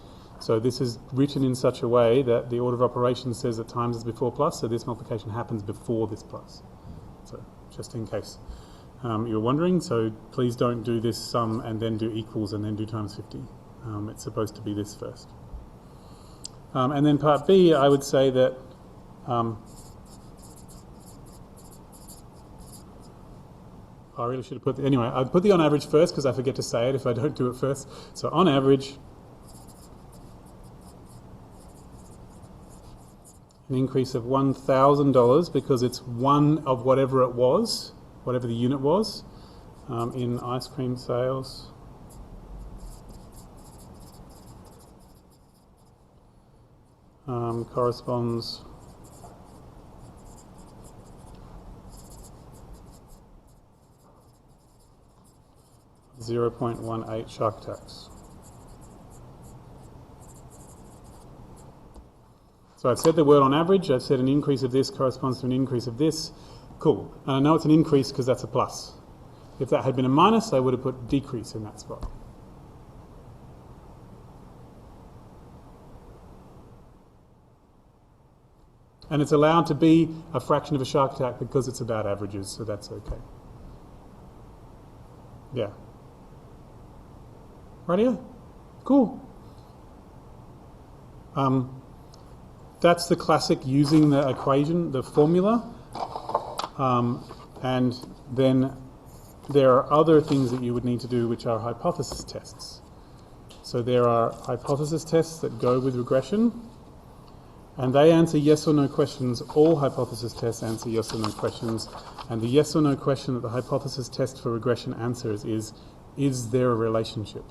So this is written in such a way that the order of operations says that times is before plus, so this multiplication happens before this plus. So just in case you're wondering, so please don't do this sum and then do equals and then do times 50. It's supposed to be this first. And then part B, I would say that I really should have put, anyway, I'd put the on average first because I forget to say it if I don't do it first. So on average, an increase of $1,000 because it's one of whatever it was, whatever the unit was, in ice cream sales. Corresponds .18 shark attacks. So I've said the word on average, I've said an increase of this corresponds to an increase of this. Cool. And I know it's an increase because that's a plus. If that had been a minus, I would have put decrease in that spot. And it's allowed to be a fraction of a shark attack because it's about averages, so that's okay. Yeah. Rightio? Cool. That's the classic using the equation, the formula. And then there are other things that you would need to do which are hypothesis tests. So there are hypothesis tests that go with regression, and they answer yes or no questions. All hypothesis tests answer yes or no questions. And the yes or no question that the hypothesis test for regression answers is there a relationship?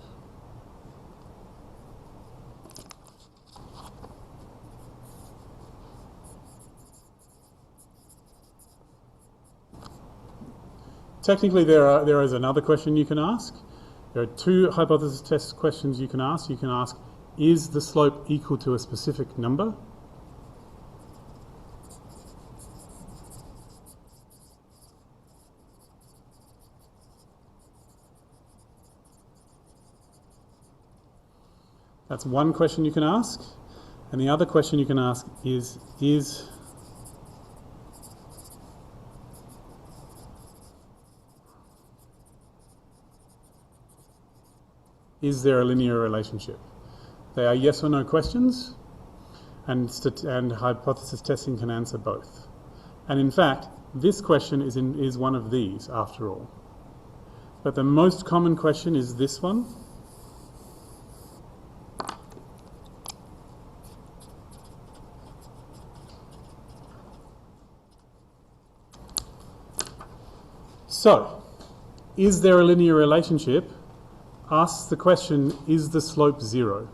Technically, there is another question you can ask. There are two hypothesis test questions you can ask. You can ask, is the slope equal to a specific number? That's one question you can ask. And the other question you can ask is there a linear relationship? They are yes or no questions, and hypothesis testing can answer both. And in fact, this question is one of these, after all. But the most common question is this one. So, is there a linear relationship, asks the question, is the slope 0?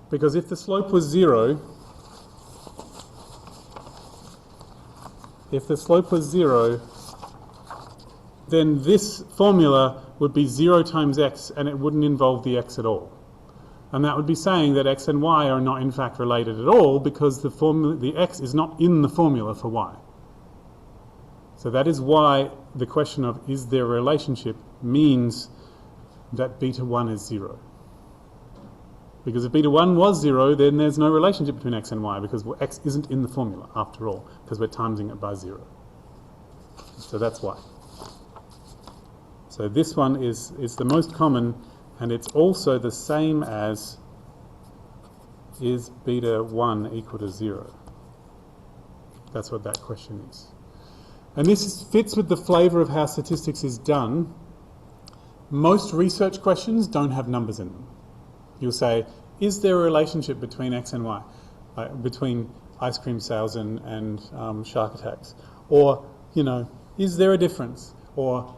Because if the slope was 0, then this formula would be 0 times x, and it wouldn't involve the x at all. And that would be saying that x and y are not in fact related at all, because the x is not in the formula for y. So that is why the question of is there a relationship means that beta 1 is 0. Because if beta 1 was 0, then there's no relationship between x and y, because x isn't in the formula after all, because we're timesing it by 0. So that's why. So this one is the most common, and it's also the same as, is beta 1 equal to 0? That's what that question is. And this fits with the flavour of how statistics is done. Most research questions don't have numbers in them. You'll say, is there a relationship between x and y? Between ice cream sales and shark attacks? Or, is there a difference? Or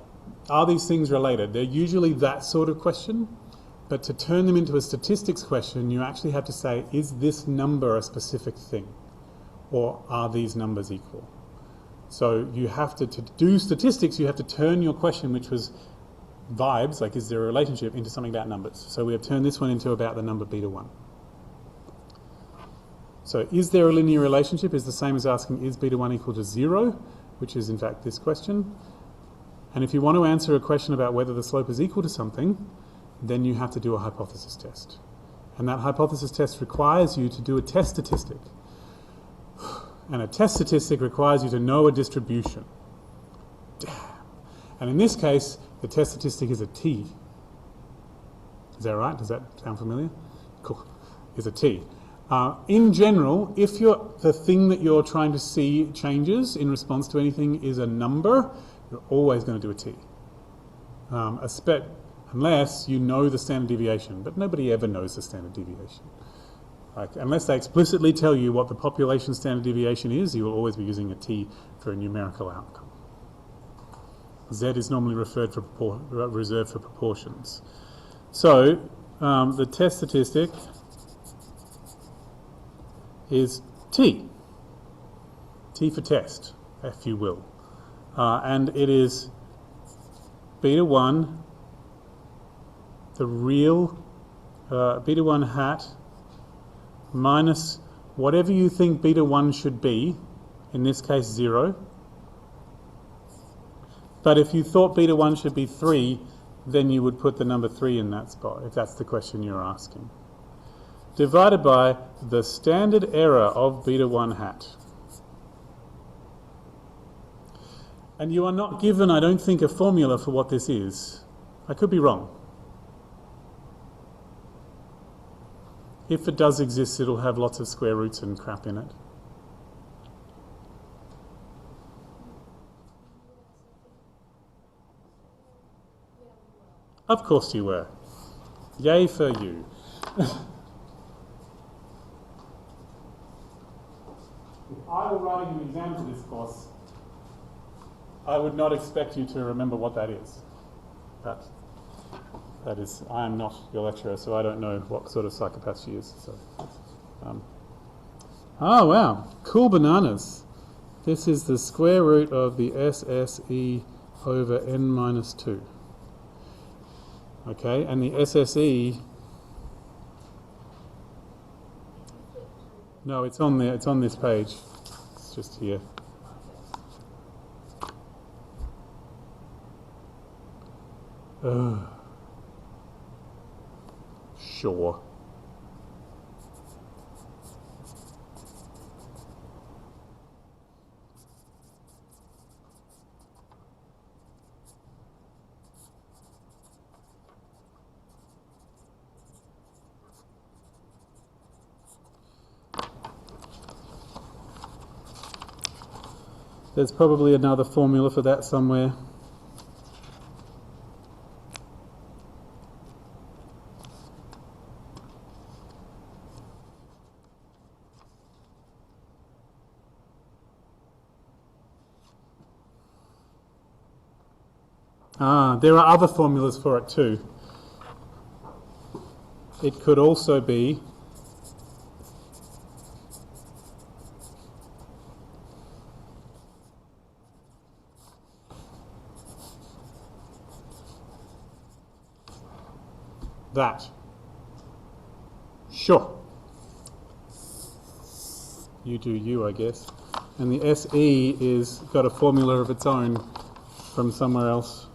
are these things related? They're usually that sort of question, but to turn them into a statistics question, you actually have to say, is this number a specific thing? Or are these numbers equal? So you have to do statistics, you have to turn your question, which was vibes, like is there a relationship, into something about numbers. So we have turned this one into about the number beta 1. So is there a linear relationship is the same as asking, is beta 1 equal to 0, which is in fact this question. And if you want to answer a question about whether the slope is equal to something, then you have to do a hypothesis test. And that hypothesis test requires you to do a test statistic. And a test statistic requires you to know a distribution. Damn. And in this case, the test statistic is a t. Is that right? Does that sound familiar? Cool. Is a t. In general, if the thing that you're trying to see changes in response to anything is a number, you're always going to do a t. Unless you know the standard deviation. But nobody ever knows the standard deviation. Unless they explicitly tell you what the population standard deviation is, you will always be using a t for a numerical outcome. Z is normally reserved for proportions. So the test statistic is t. T for test, if you will. And it is beta 1, the real beta 1 hat, minus whatever you think beta 1 should be, in this case 0. But if you thought beta 1 should be 3, then you would put the number 3 in that spot, if that's the question you're asking. Divided by the standard error of beta 1 hat. And you are not given, I don't think, a formula for what this is. I could be wrong. If it does exist, it'll have lots of square roots and crap in it. Of course you were. Yay for you. If I were writing an exam for this course, I would not expect you to remember what that is. But that is, I am not your lecturer, so I don't know what sort of psychopath she is. So, oh wow, cool bananas. This is the square root of the SSE over n minus 2. Okay, and the SSE, no, it's on there, it's on this page. It's just here. Sure. There's probably another formula for that somewhere. There are other formulas for it too. It could also be that. Sure. You do you, I guess. And the SE is got a formula of its own from somewhere else.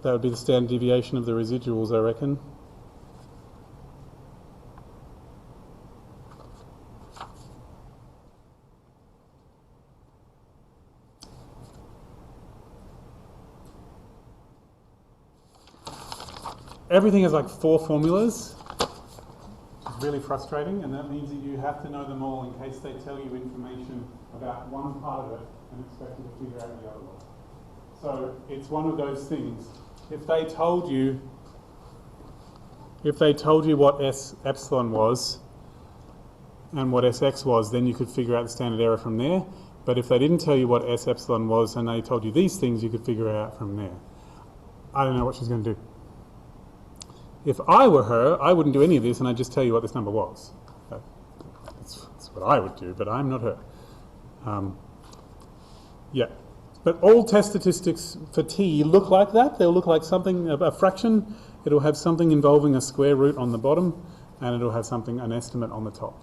That would be the standard deviation of the residuals, I reckon. Everything has like 4 formulas, which is really frustrating, and that means that you have to know them all in case they tell you information about one part of it and expect you to figure out the other one. So it's one of those things. If they told you what S epsilon was and what Sx was, then you could figure out the standard error from there. But if they didn't tell you what S epsilon was and they told you these things, you could figure it out from there. I don't know what she's going to do. If I were her, I wouldn't do any of this and I'd just tell you what this number was. That's what I would do, but I'm not her. Yeah. But all test statistics for t look like that. They'll look like something, a fraction. It'll have something involving a square root on the bottom, and it'll have an estimate on the top.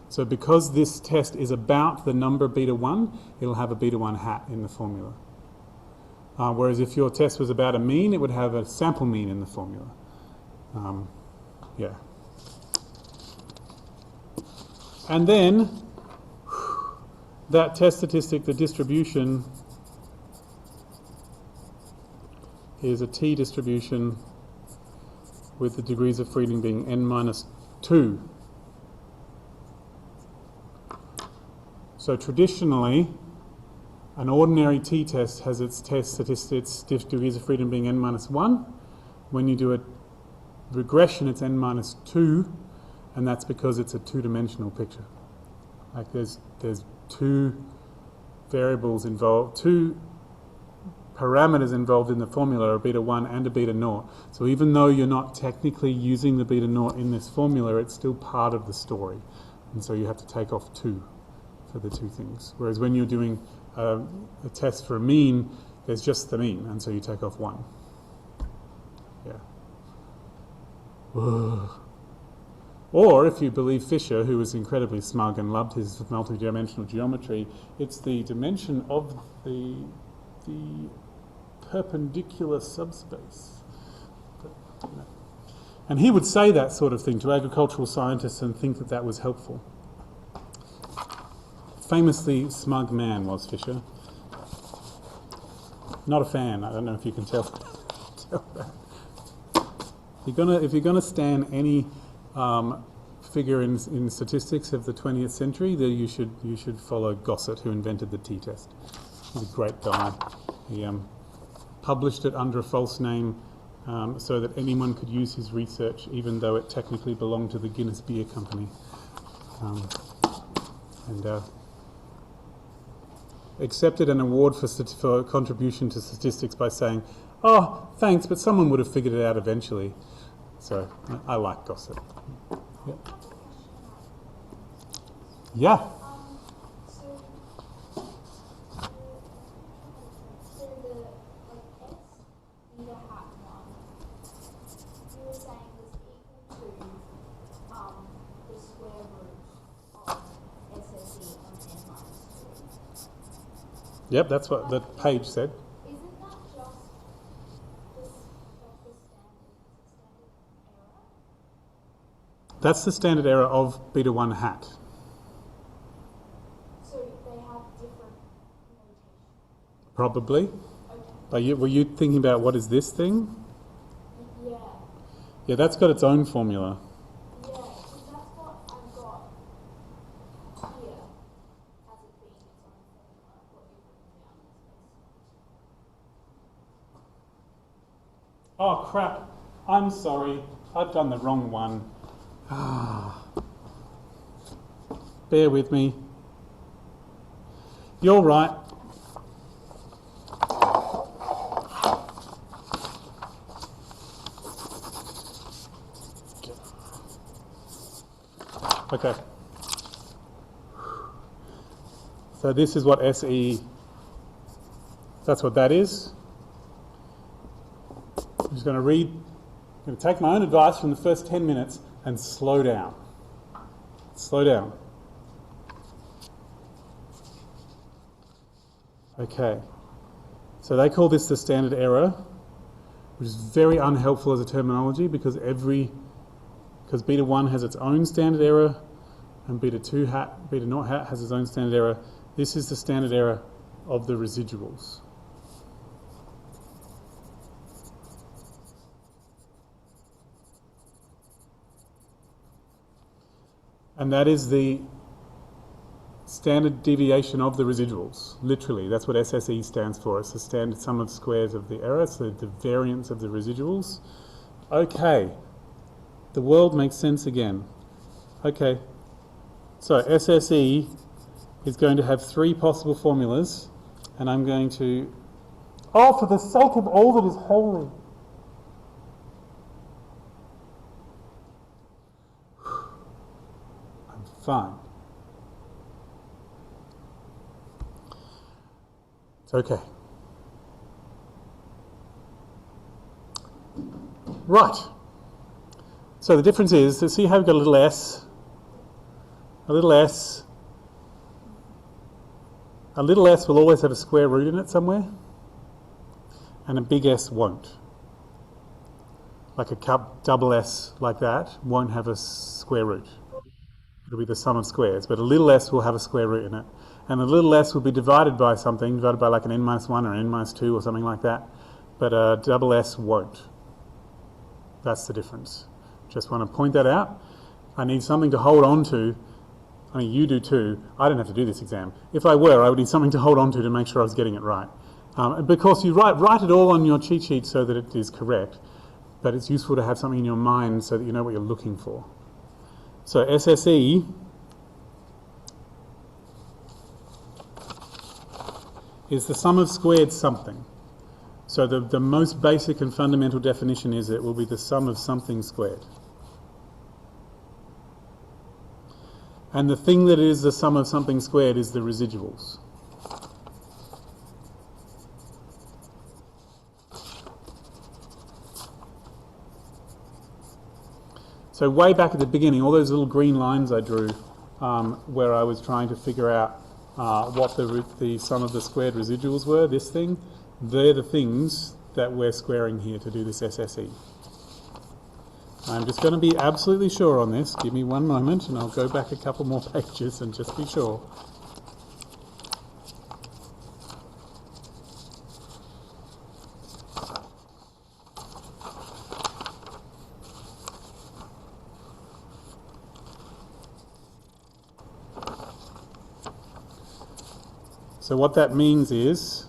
So because this test is about the number beta 1, it'll have a beta 1 hat in the formula. Whereas if your test was about a mean, it would have a sample mean in the formula. Yeah. And then that test statistic, the distribution, is a t distribution with the degrees of freedom being n minus 2. So traditionally, an ordinary t-test has its test statistics, degrees of freedom being n minus 1. When you do a regression, it's n minus 2, and that's because it's a two-dimensional picture. Like there's 2 variables involved, 2 parameters involved in the formula, a beta 1 and a beta 0. So even though you're not technically using the beta 0 in this formula, it's still part of the story. And so you have to take off 2 for the 2 things. Whereas when you're doing a test for a mean, there's just the mean, and so you take off 1. Yeah. Ugh. Or if you believe Fisher, who was incredibly smug and loved his multi-dimensional geometry, it's the dimension of the perpendicular subspace. But, you know. And he would say that sort of thing to agricultural scientists and think that that was helpful. Famously smug man was Fisher. Not a fan. I don't know if you can tell that. If you're gonna stand any figure in statistics of the 20th century, then you should follow Gossett, who invented the t-test. He's a great guy. He published it under a false name so that anyone could use his research, even though it technically belonged to the Guinness Beer Company. Accepted an award for contribution to statistics by saying, "Oh, thanks, but someone would have figured it out eventually." So I like Gossett. Yeah. Yeah. So the S beta hat 1, you were saying was equal to the square root of SSE on n minus 2. Yep, that's what the page said. Isn't that just the standard error? That's the standard error of beta 1 hat. So they have different notation. Probably. Okay. Were you thinking about what is this thing? Yeah. Yeah, that's got its own formula. Yeah, because that's what I've got here as it being its own formula, what you've written down as Oh crap, I'm sorry, I've done the wrong one. Bear with me. You're right. Okay. So this is what SE, that's what that is. I'm just going to read, I'm going to take my own advice from the first 10 minutes and slow down. Slow down. Okay. So they call this the standard error, which is very unhelpful as a terminology because beta 1 has its own standard error and beta 2 hat, beta naught hat has its own standard error. This is the standard error of the residuals. And that is the standard deviation of the residuals. Literally, that's what SSE stands for. It's the standard sum of squares of the error, so the variance of the residuals. Okay, the world makes sense again. Okay, so SSE is going to have 3 possible formulas, and I'm going to, oh, for the sake of all that is holy. I'm fine. It's okay. Right. So the difference is, to see how we've got a little s, a little s will always have a square root in it somewhere, and a big S won't. Like a double S like that won't have a square root. It'll be the sum of squares, but a little s will have a square root in it. And the little s will be divided by something, divided by like an n-1 or an n-2 or something like that, but a double S won't. That's the difference. Just want to point that out. I need something to hold on to. I mean, you do too. I don't have to do this exam. If I were, I would need something to hold on to make sure I was getting it right. Because you write it all on your cheat sheet so that it is correct, but it's useful to have something in your mind so that you know what you're looking for. So SSE is the sum of squared something. So the most basic and fundamental definition is it will be the sum of something squared. And the thing that is the sum of something squared is the residuals. So way back at the beginning, all those little green lines I drew where I was trying to figure out what the sum of the squared residuals were, this thing, they're the things that we're squaring here to do this SSE. I'm just going to be absolutely sure on this. Give me one moment and I'll go back a couple more pages and just be sure. So what that means is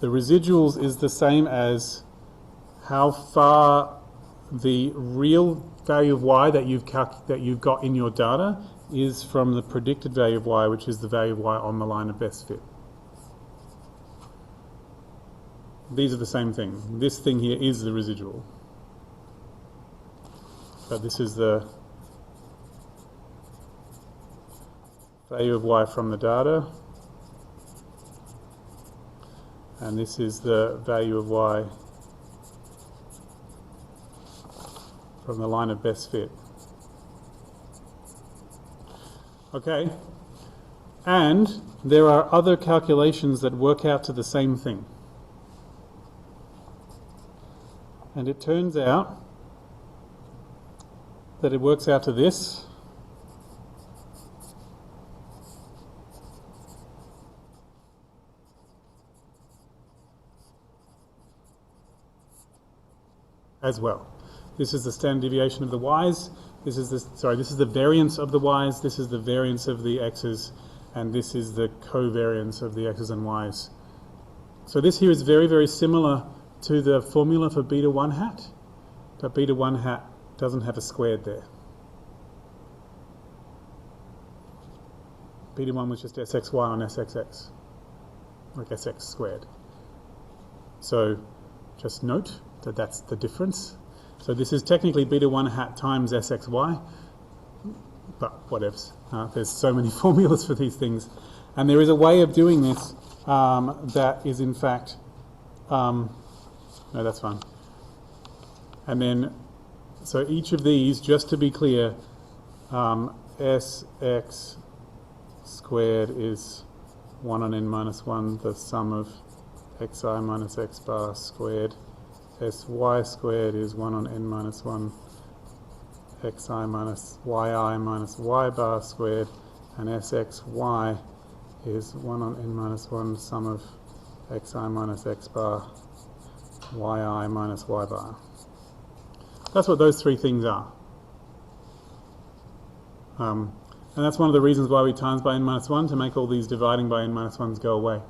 the residuals is the same as how far the real value of y that you've got in your data is from the predicted value of y, which is the value of y on the line of best fit. These are the same thing. This thing here is the residual. So this is the value of y from the data. And this is the value of y from the line of best fit. Okay, and there are other calculations that work out to the same thing. And it turns out that it works out to this. As well. This is the standard deviation of the y's. This is the variance of the y's. This is the variance of the x's, and this is the covariance of the x's and y's. So this here is very, very similar to the formula for beta 1 hat, but beta 1 hat doesn't have a squared there. Beta 1 was just sxy on sxx, like sx squared. So just note that that's the difference. So this is technically beta 1 hat times sxy. but whatevs. There's so many formulas for these things. And there is a way of doing this that is in fact, no, that's fine. And then, so each of these, just to be clear, Sx squared is 1 on n minus 1, the sum of xi minus x bar squared. Sy squared is 1 on n minus 1, xi minus yi minus y bar squared, and Sxy is 1 on n minus 1, sum of xi minus x bar, yi minus y bar. That's what those three things are. And that's one of the reasons why we times by n minus 1, to make all these dividing by n minus 1s go away.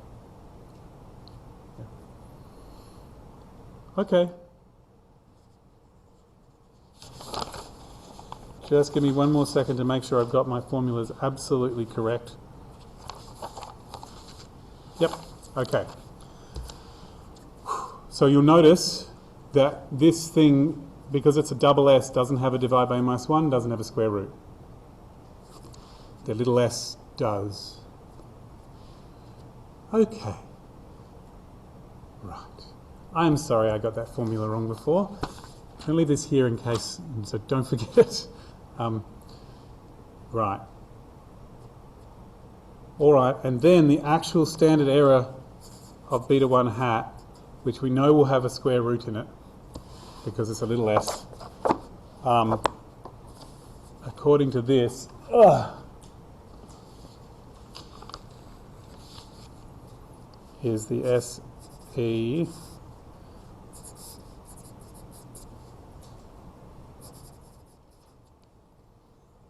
Yeah. Okay. Just give me one more second to make sure I've got my formulas absolutely correct. Yep, okay. So you'll notice that this thing, because it's a double S, doesn't have a divide by n minus 1, doesn't have a square root. The little s does. Okay. Right. I'm sorry I got that formula wrong before. I'll leave this here in case, so don't forget it. Right. All right, and then the actual standard error of beta 1 hat, which we know will have a square root in it, because it's a little s, according to this, is the SE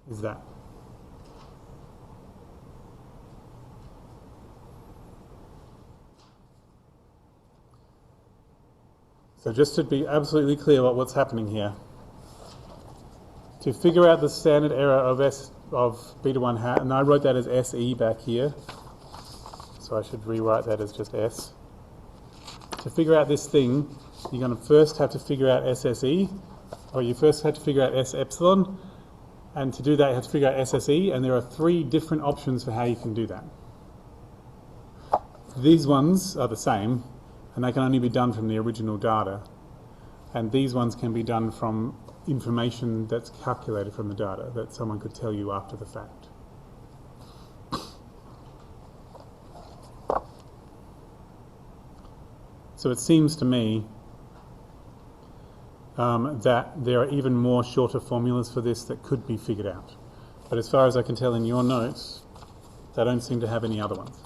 is that. So just to be absolutely clear about what's happening here, to figure out the standard error of beta 1 hat, and I wrote that as SE back here, so I should rewrite that as just S. To figure out this thing, you're going to first have to figure out SSE, or you first have to figure out S epsilon, and to do that you have to figure out SSE, and there are 3 different options for how you can do that. These ones are the same, and they can only be done from the original data, and these ones can be done from information that's calculated from the data that someone could tell you after the fact. So it seems to me that there are even more shorter formulas for this that could be figured out. But as far as I can tell in your notes, they don't seem to have any other ones.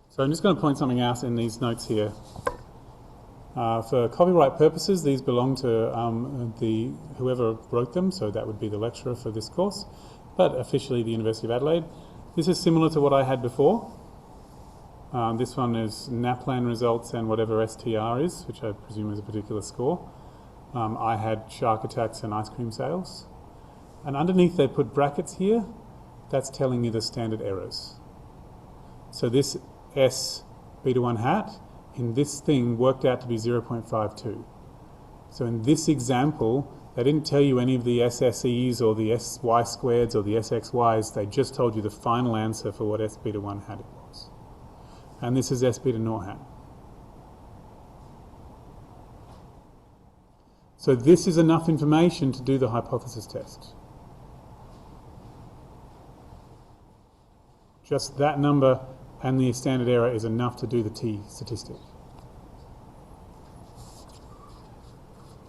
So I'm just going to point something out in these notes here. For copyright purposes, these belong to whoever wrote them, so that would be the lecturer for this course, but officially the University of Adelaide. This is similar to what I had before. This one is NAPLAN results and whatever STR is, which I presume is a particular score. I had shark attacks and ice cream sales. And underneath they put brackets here. That's telling you the standard errors. So this S beta 1 hat in this thing worked out to be 0.52. So in this example, they didn't tell you any of the SSEs or the SY squareds or the SXYs. They just told you the final answer for what S beta 1 hat it was. And this is S beta 0 hat. So this is enough information to do the hypothesis test. Just that number and the standard error is enough to do the T statistic.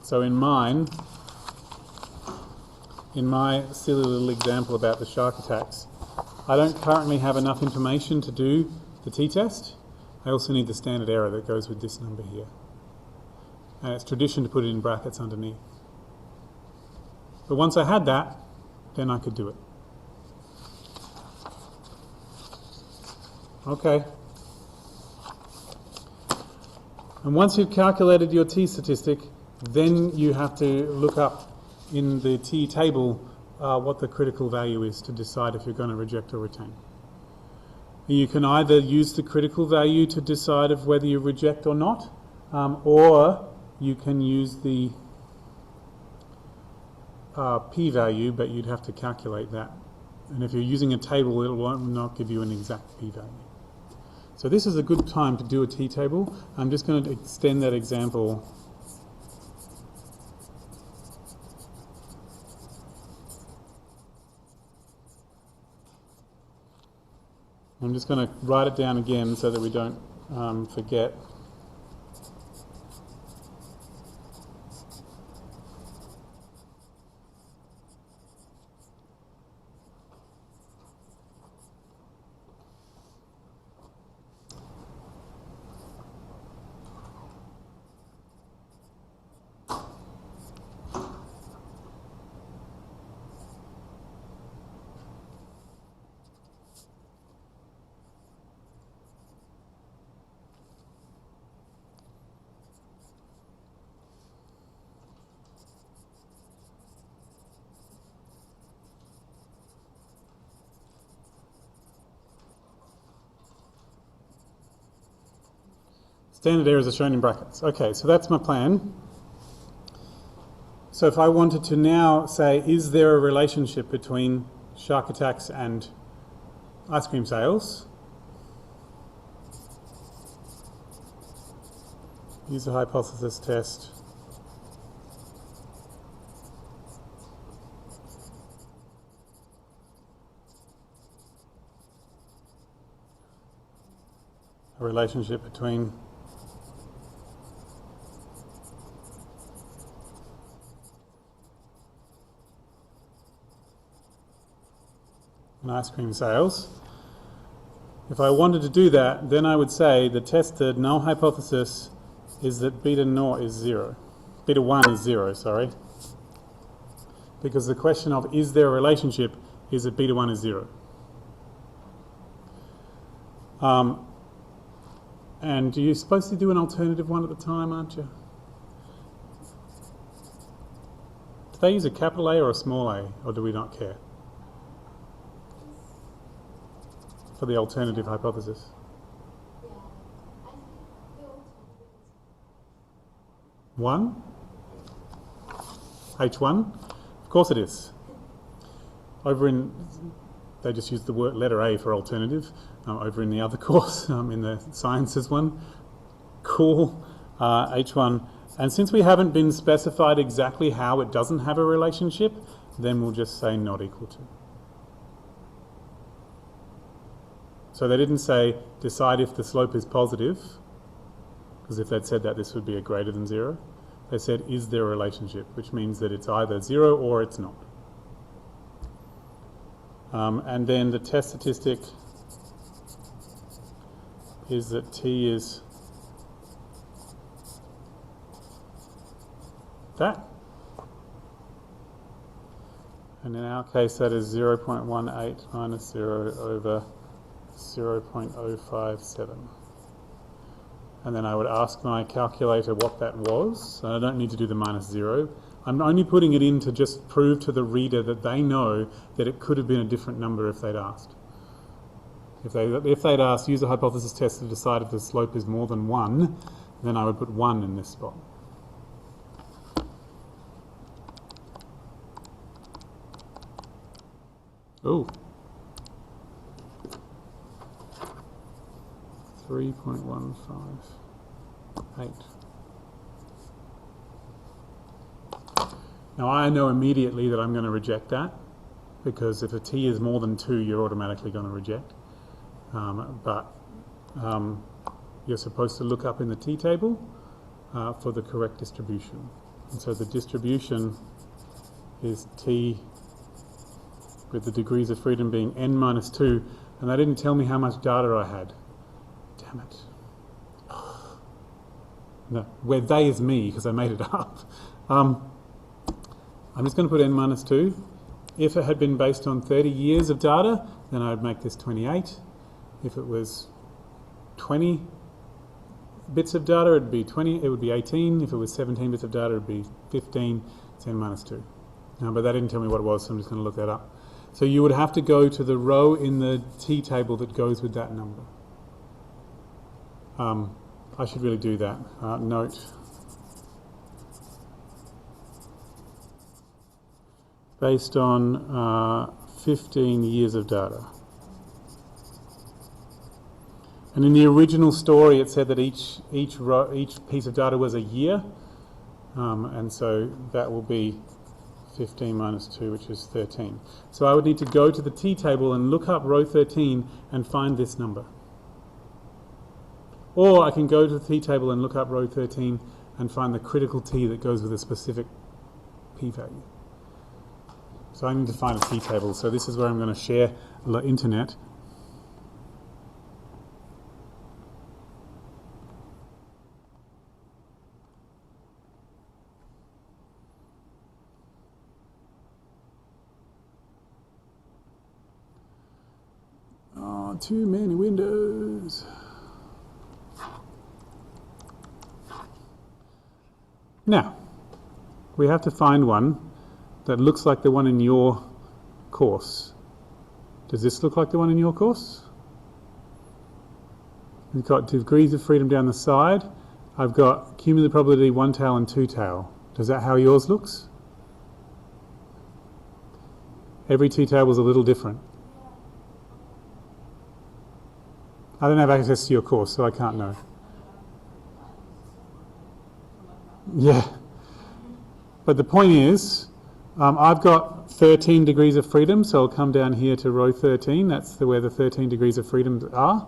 So in my silly little example about the shark attacks, I don't currently have enough information to do the t-test. I also need the standard error that goes with this number here. And it's tradition to put it in brackets underneath. But once I had that, then I could do it. Okay. And once you've calculated your t statistic, then you have to look up in the t table what the critical value is to decide if you're going to reject or retain. You can either use the critical value to decide of whether you reject or not, or you can use the p-value, but you'd have to calculate that. And if you're using a table, it will not give you an exact p-value. So this is a good time to do a t-table. I'm just going to extend that example. I'm just going to write it down again so that we don't forget. Standard errors are shown in brackets. Okay, so that's my plan. So if I wanted to now say, is there a relationship between shark attacks and ice cream sales? Use the hypothesis test. A relationship between and ice cream sales. If I wanted to do that, then I would say the tested null hypothesis is that beta 0 is 0. Beta 1 is 0, sorry. Because the question of is there a relationship is that beta 1 is 0. And you're supposed to do an alternative one at the time, aren't you? Do they use a capital A or a small a, or do we not care? For the alternative hypothesis. One? H1? Of course it is. Over in, they just use the word letter A for alternative. Over in the other course, in the sciences one. Cool. H1. And since we haven't been specified exactly how it doesn't have a relationship, then we'll just say not equal to. So they didn't say decide if the slope is positive, because if they'd said that, this would be a greater than 0. They said is there a relationship, which means that it's either 0 or it's not. And then the test statistic is that t is that. And in our case, that is 0.18 minus 0 over 0.057. And then I would ask my calculator what that was. I don't need to do the minus 0. I'm only putting it in to just prove to the reader that they know that it could have been a different number if they'd asked. If they'd asked, use a hypothesis test to decide if the slope is more than 1, then I would put 1 in this spot. Oh. 3.158. Now I know immediately that I'm going to reject that, because if a t is more than 2, you're automatically going to reject. But you're supposed to look up in the t-table for the correct distribution. And so the distribution is t with the degrees of freedom being n minus 2, and they didn't tell me how much data I had. Damn it. No, where they is me, because I made it up. I'm just going to put n minus 2. If it had been based on 30 years of data, then I'd make this 28. If it was 20 bits of data, it'd be 20. It would be 18. If it was 17 bits of data, it'd be 15. It's n minus 2. But that didn't tell me what it was, so I'm just going to look that up. So you would have to go to the row in the t-table that goes with that number. I should really do that. Note. based on 15 years of data. And in the original story, it said that each piece of data was a year, and so that will be 15 minus 2, which is 13. So I would need to go to the t table and look up row 13 and find this number. Or I can go to the t table and look up row 13 and find the critical t that goes with a specific p-value. So I need to find a t table. So this is where I'm going to share the internet. Oh, too many windows. Now, we have to find one that looks like the one in your course. Does this look like the one in your course? We've got degrees of freedom down the side. I've got cumulative probability, one tail and two tail. Does that how yours looks? Every two table is a little different. I don't have access to your course, so I can't know. Yeah. But the point is, I've got 13 degrees of freedom, so I'll come down here to row 13. That's where the 13 degrees of freedom are.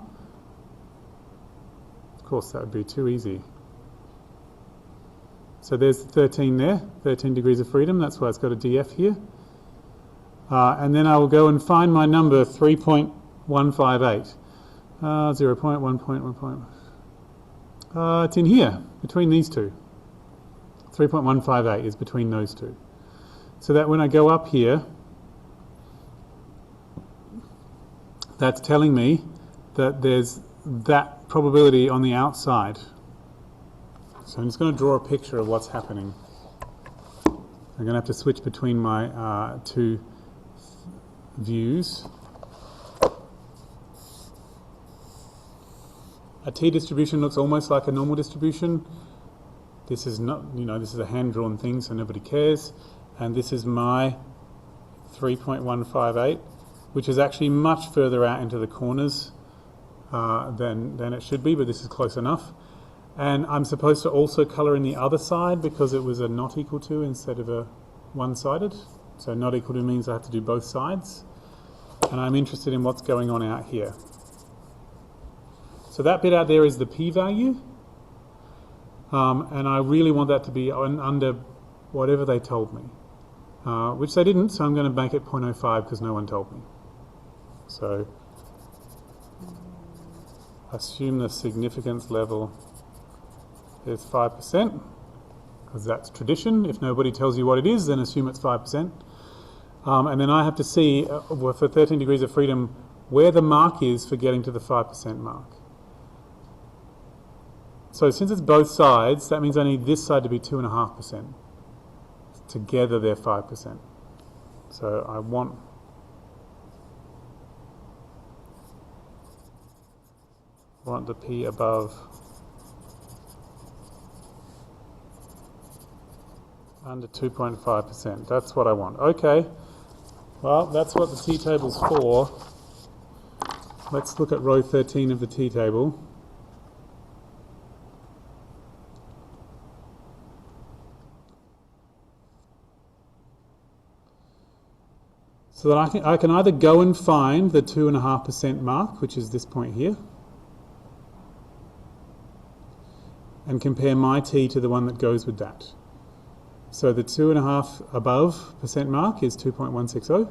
Of course, that would be too easy. So there's 13 there, 13 degrees of freedom. That's why it's got a DF here. And then I will go and find my number 3.158. 0.1. It's in here, between these two. 3.158 is between those two. So that when I go up here, that's telling me that there's that probability on the outside. So I'm just going to draw a picture of what's happening. I'm going to have to switch between my two views. A t-distribution looks almost like a normal distribution. This is not, this is a hand-drawn thing, so nobody cares. And this is my 3.158, which is actually much further out into the corners than it should be, but this is close enough. And I'm supposed to also colour in the other side because it was a not equal to instead of a one-sided. So not equal to means I have to do both sides. And I'm interested in what's going on out here. So that bit out there is the p-value, and I really want that to be under whatever they told me, which they didn't, so I'm going to make it 0.05 because no one told me. So assume the significance level is 5%, because that's tradition. If nobody tells you what it is, then assume it's 5%. And then I have to see, for 13 degrees of freedom, where the mark is for getting to the 5% mark. So since it's both sides, that means I need this side to be 2.5%. Together they're 5%. So I want the p above under 2.5%. That's what I want. Okay. Well, that's what the t-table's for. Let's look at row 13 of the t-table. So that I can either go and find the 2.5% mark, which is this point here, and compare my t to the one that goes with that. So the 2.5 above percent mark is 2.160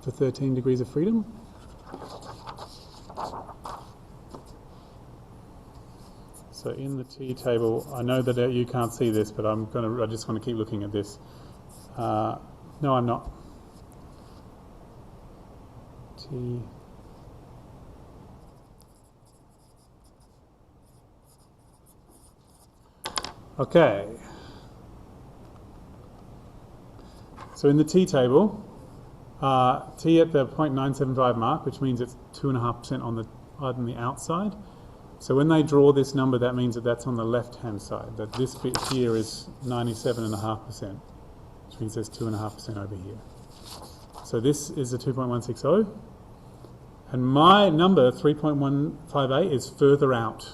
for 13 degrees of freedom. So in the t table, I know that you can't see this, but I just want to keep looking at this. No, I'm not. T. Okay. So in the t table, t at the 0.975 mark, which means it's 2.5% on the outside. So when they draw this number, that means that that's on the left-hand side. That this bit here is 97.5%, which means there's 2.5% over here. So this is a 2.160. And my number, 3.158, is further out.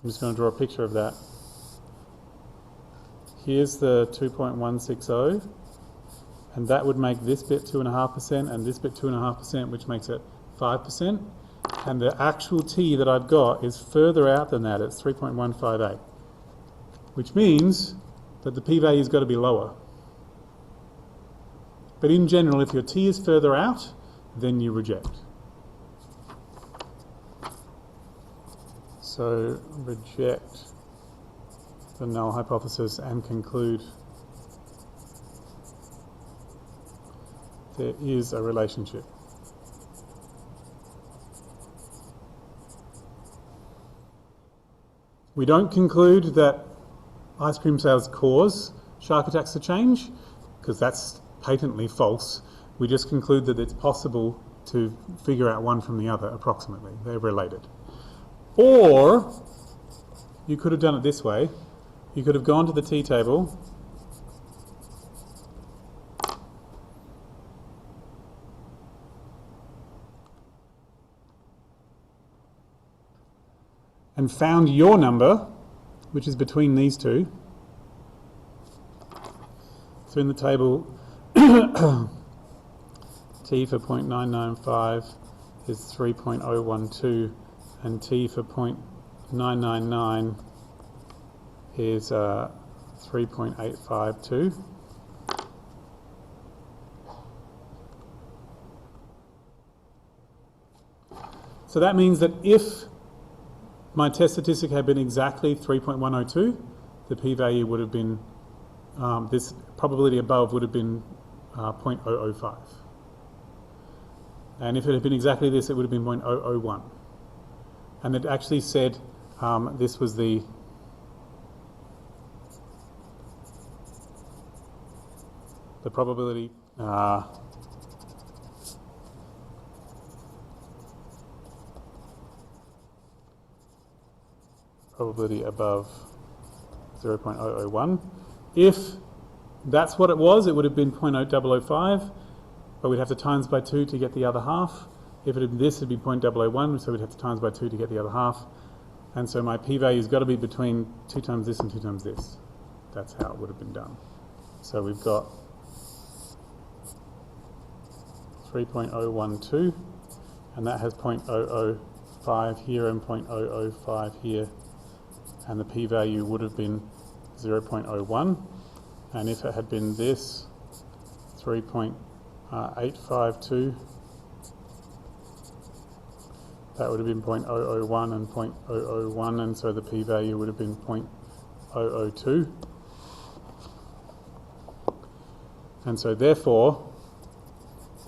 I'm just going to draw a picture of that. Here's the 2.160, and that would make this bit 2.5% and this bit 2.5%, which makes it 5%. And the actual t that I've got is further out than that. It's 3.158, which means that the p-value's got to be lower. But in general, if your t is further out, then you reject. So reject the null hypothesis and conclude there is a relationship. We don't conclude that ice cream sales cause shark attacks to change, because that's patently false. We just conclude that it's possible to figure out one from the other approximately. They're related. Or you could have done it this way. You could have gone to the t table and found your number, which is between these two. So in the table, t for 0.995 is 3.012, and t for 0.999 is 3.852. So that means that if my test statistic had been exactly 3.102, the p-value would have been, this probability above would have been 0.005. And if it had been exactly this, it would have been 0.001. And it actually said this was the probability probability above 0.001. If that's what it was, it would have been 0.0005, but we'd have to times by 2 to get the other half. If it had been this, it'd be 0.001, so we'd have to times by 2 to get the other half. And so my p-value's got to be between 2 times this and 2 times this. That's how it would have been done. So we've got 3.012, and that has 0.005 here and 0.005 here, and the p-value would have been 0.01. And if it had been this, 3.852, that would have been 0.001 and 0.001, and so the p-value would have been 0.002. And so therefore,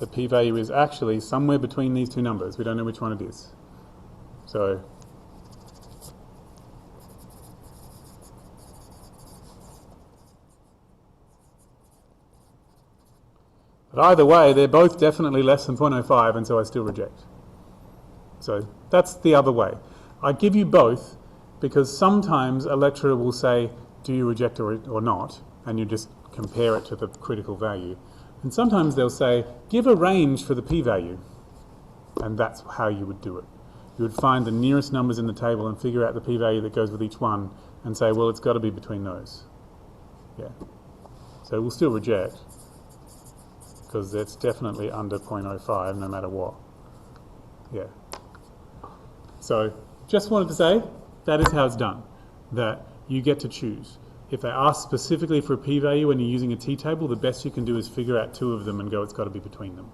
the p-value is actually somewhere between these two numbers. We don't know which one it is. So but either way, they're both definitely less than 0.05, and so I still reject. So that's the other way. I give you both because sometimes a lecturer will say, do you reject or not? And you just compare it to the critical value. And sometimes they'll say, give a range for the p-value. And that's how you would do it. You would find the nearest numbers in the table and figure out the p-value that goes with each one and say, well, it's got to be between those. Yeah. So we'll still reject because it's definitely under 0.05 no matter what. Yeah. So just wanted to say that is how it's done, that you get to choose. If they ask specifically for a p-value when you're using a t-table, the best you can do is figure out two of them and go, it's got to be between them.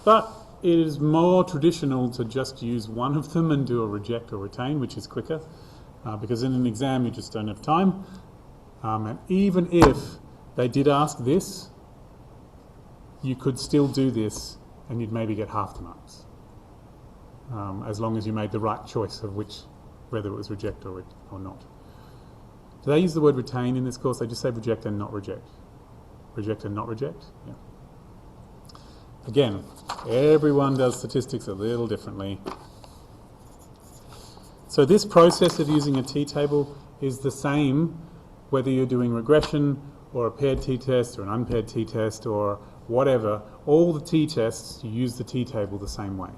But it is more traditional to just use one of them and do a reject or retain, which is quicker, because in an exam you just don't have time. And even if they did ask this, you could still do this and you'd maybe get half the marks, as long as you made the right choice of whether it was reject or not. Do they use the word retain in this course? They just say reject and not reject. Reject and not reject? Yeah. Again, everyone does statistics a little differently. So this process of using a t-table is the same whether you're doing regression or a paired t-test or an unpaired t-test or whatever. All the t-tests, you use the t-table the same way.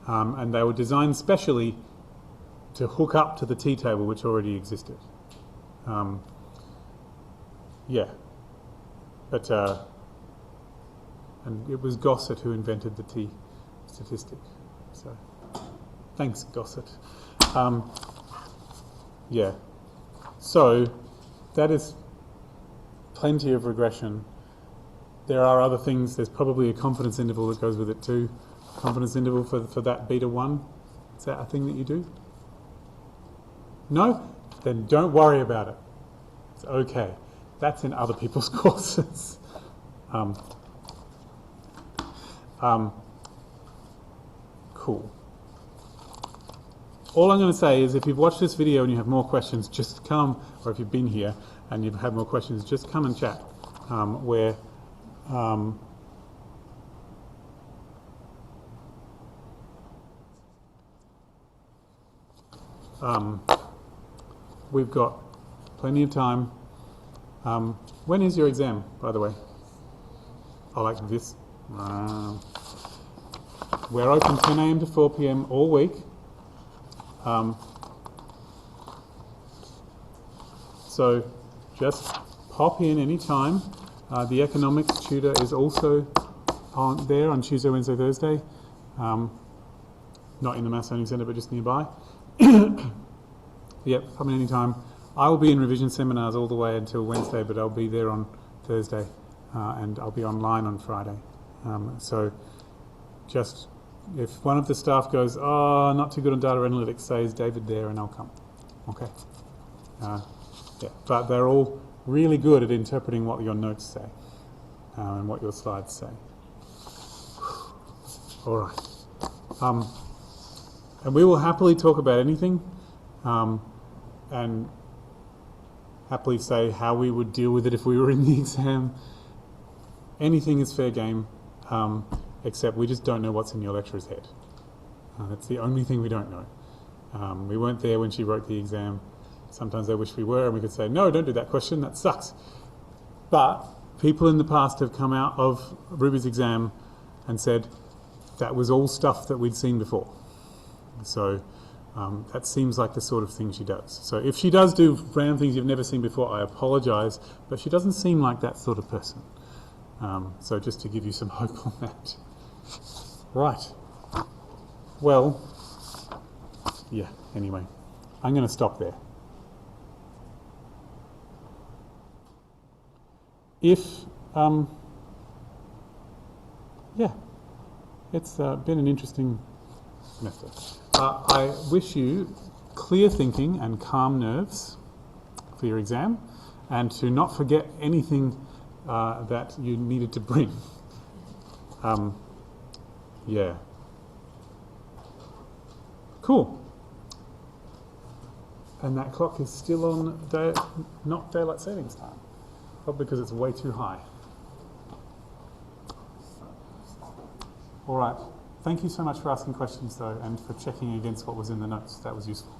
And they were designed specially to hook up to the t-table which already existed. Yeah. But, and it was Gossett who invented the t-statistic. So, thanks, Gossett. Yeah. So, that is plenty of regression. There are other things. There's probably a confidence interval that goes with it too. Confidence interval for that beta 1. Is that a thing that you do? No? Then don't worry about it. It's okay. That's in other people's courses. Cool. All I'm going to say is if you've watched this video and you have more questions, just come, or if you've been here and you've had more questions, just come and chat. We've got plenty of time. When is your exam, by the way? I like this. We're open 10 a.m. to 4 p.m. all week. So just pop in any time. The economics tutor is also there on Tuesday, Wednesday, Thursday. Not in the Maths Learning Centre, but just nearby. Yep, pop in any time. I will be in revision seminars all the way until Wednesday, but I'll be there on Thursday, and I'll be online on Friday. So just if one of the staff goes, oh, not too good on data analytics, say, is David there, and I'll come. Okay. Yeah, but they're all really good at interpreting what your notes say and what your slides say. All right. And we will happily talk about anything and happily say how we would deal with it if we were in the exam. Anything is fair game, except we just don't know what's in your lecturer's head. That's the only thing we don't know. We weren't there when she wrote the exam. Sometimes I wish we were, and we could say, no, don't do that question, that sucks. But people in the past have come out of Ruby's exam and said that was all stuff that we'd seen before. So that seems like the sort of thing she does. So if she does do random things you've never seen before, I apologise, but she doesn't seem like that sort of person. So just to give you some hope on that. Right. Well, yeah, anyway, I'm going to stop there. If, yeah, it's been an interesting semester. I wish you clear thinking and calm nerves for your exam, and to not forget anything that you needed to bring. Yeah. Cool. And that clock is still on not daylight savings time. Probably because it's way too high. All right. Thank you so much for asking questions, though, and for checking against what was in the notes. That was useful.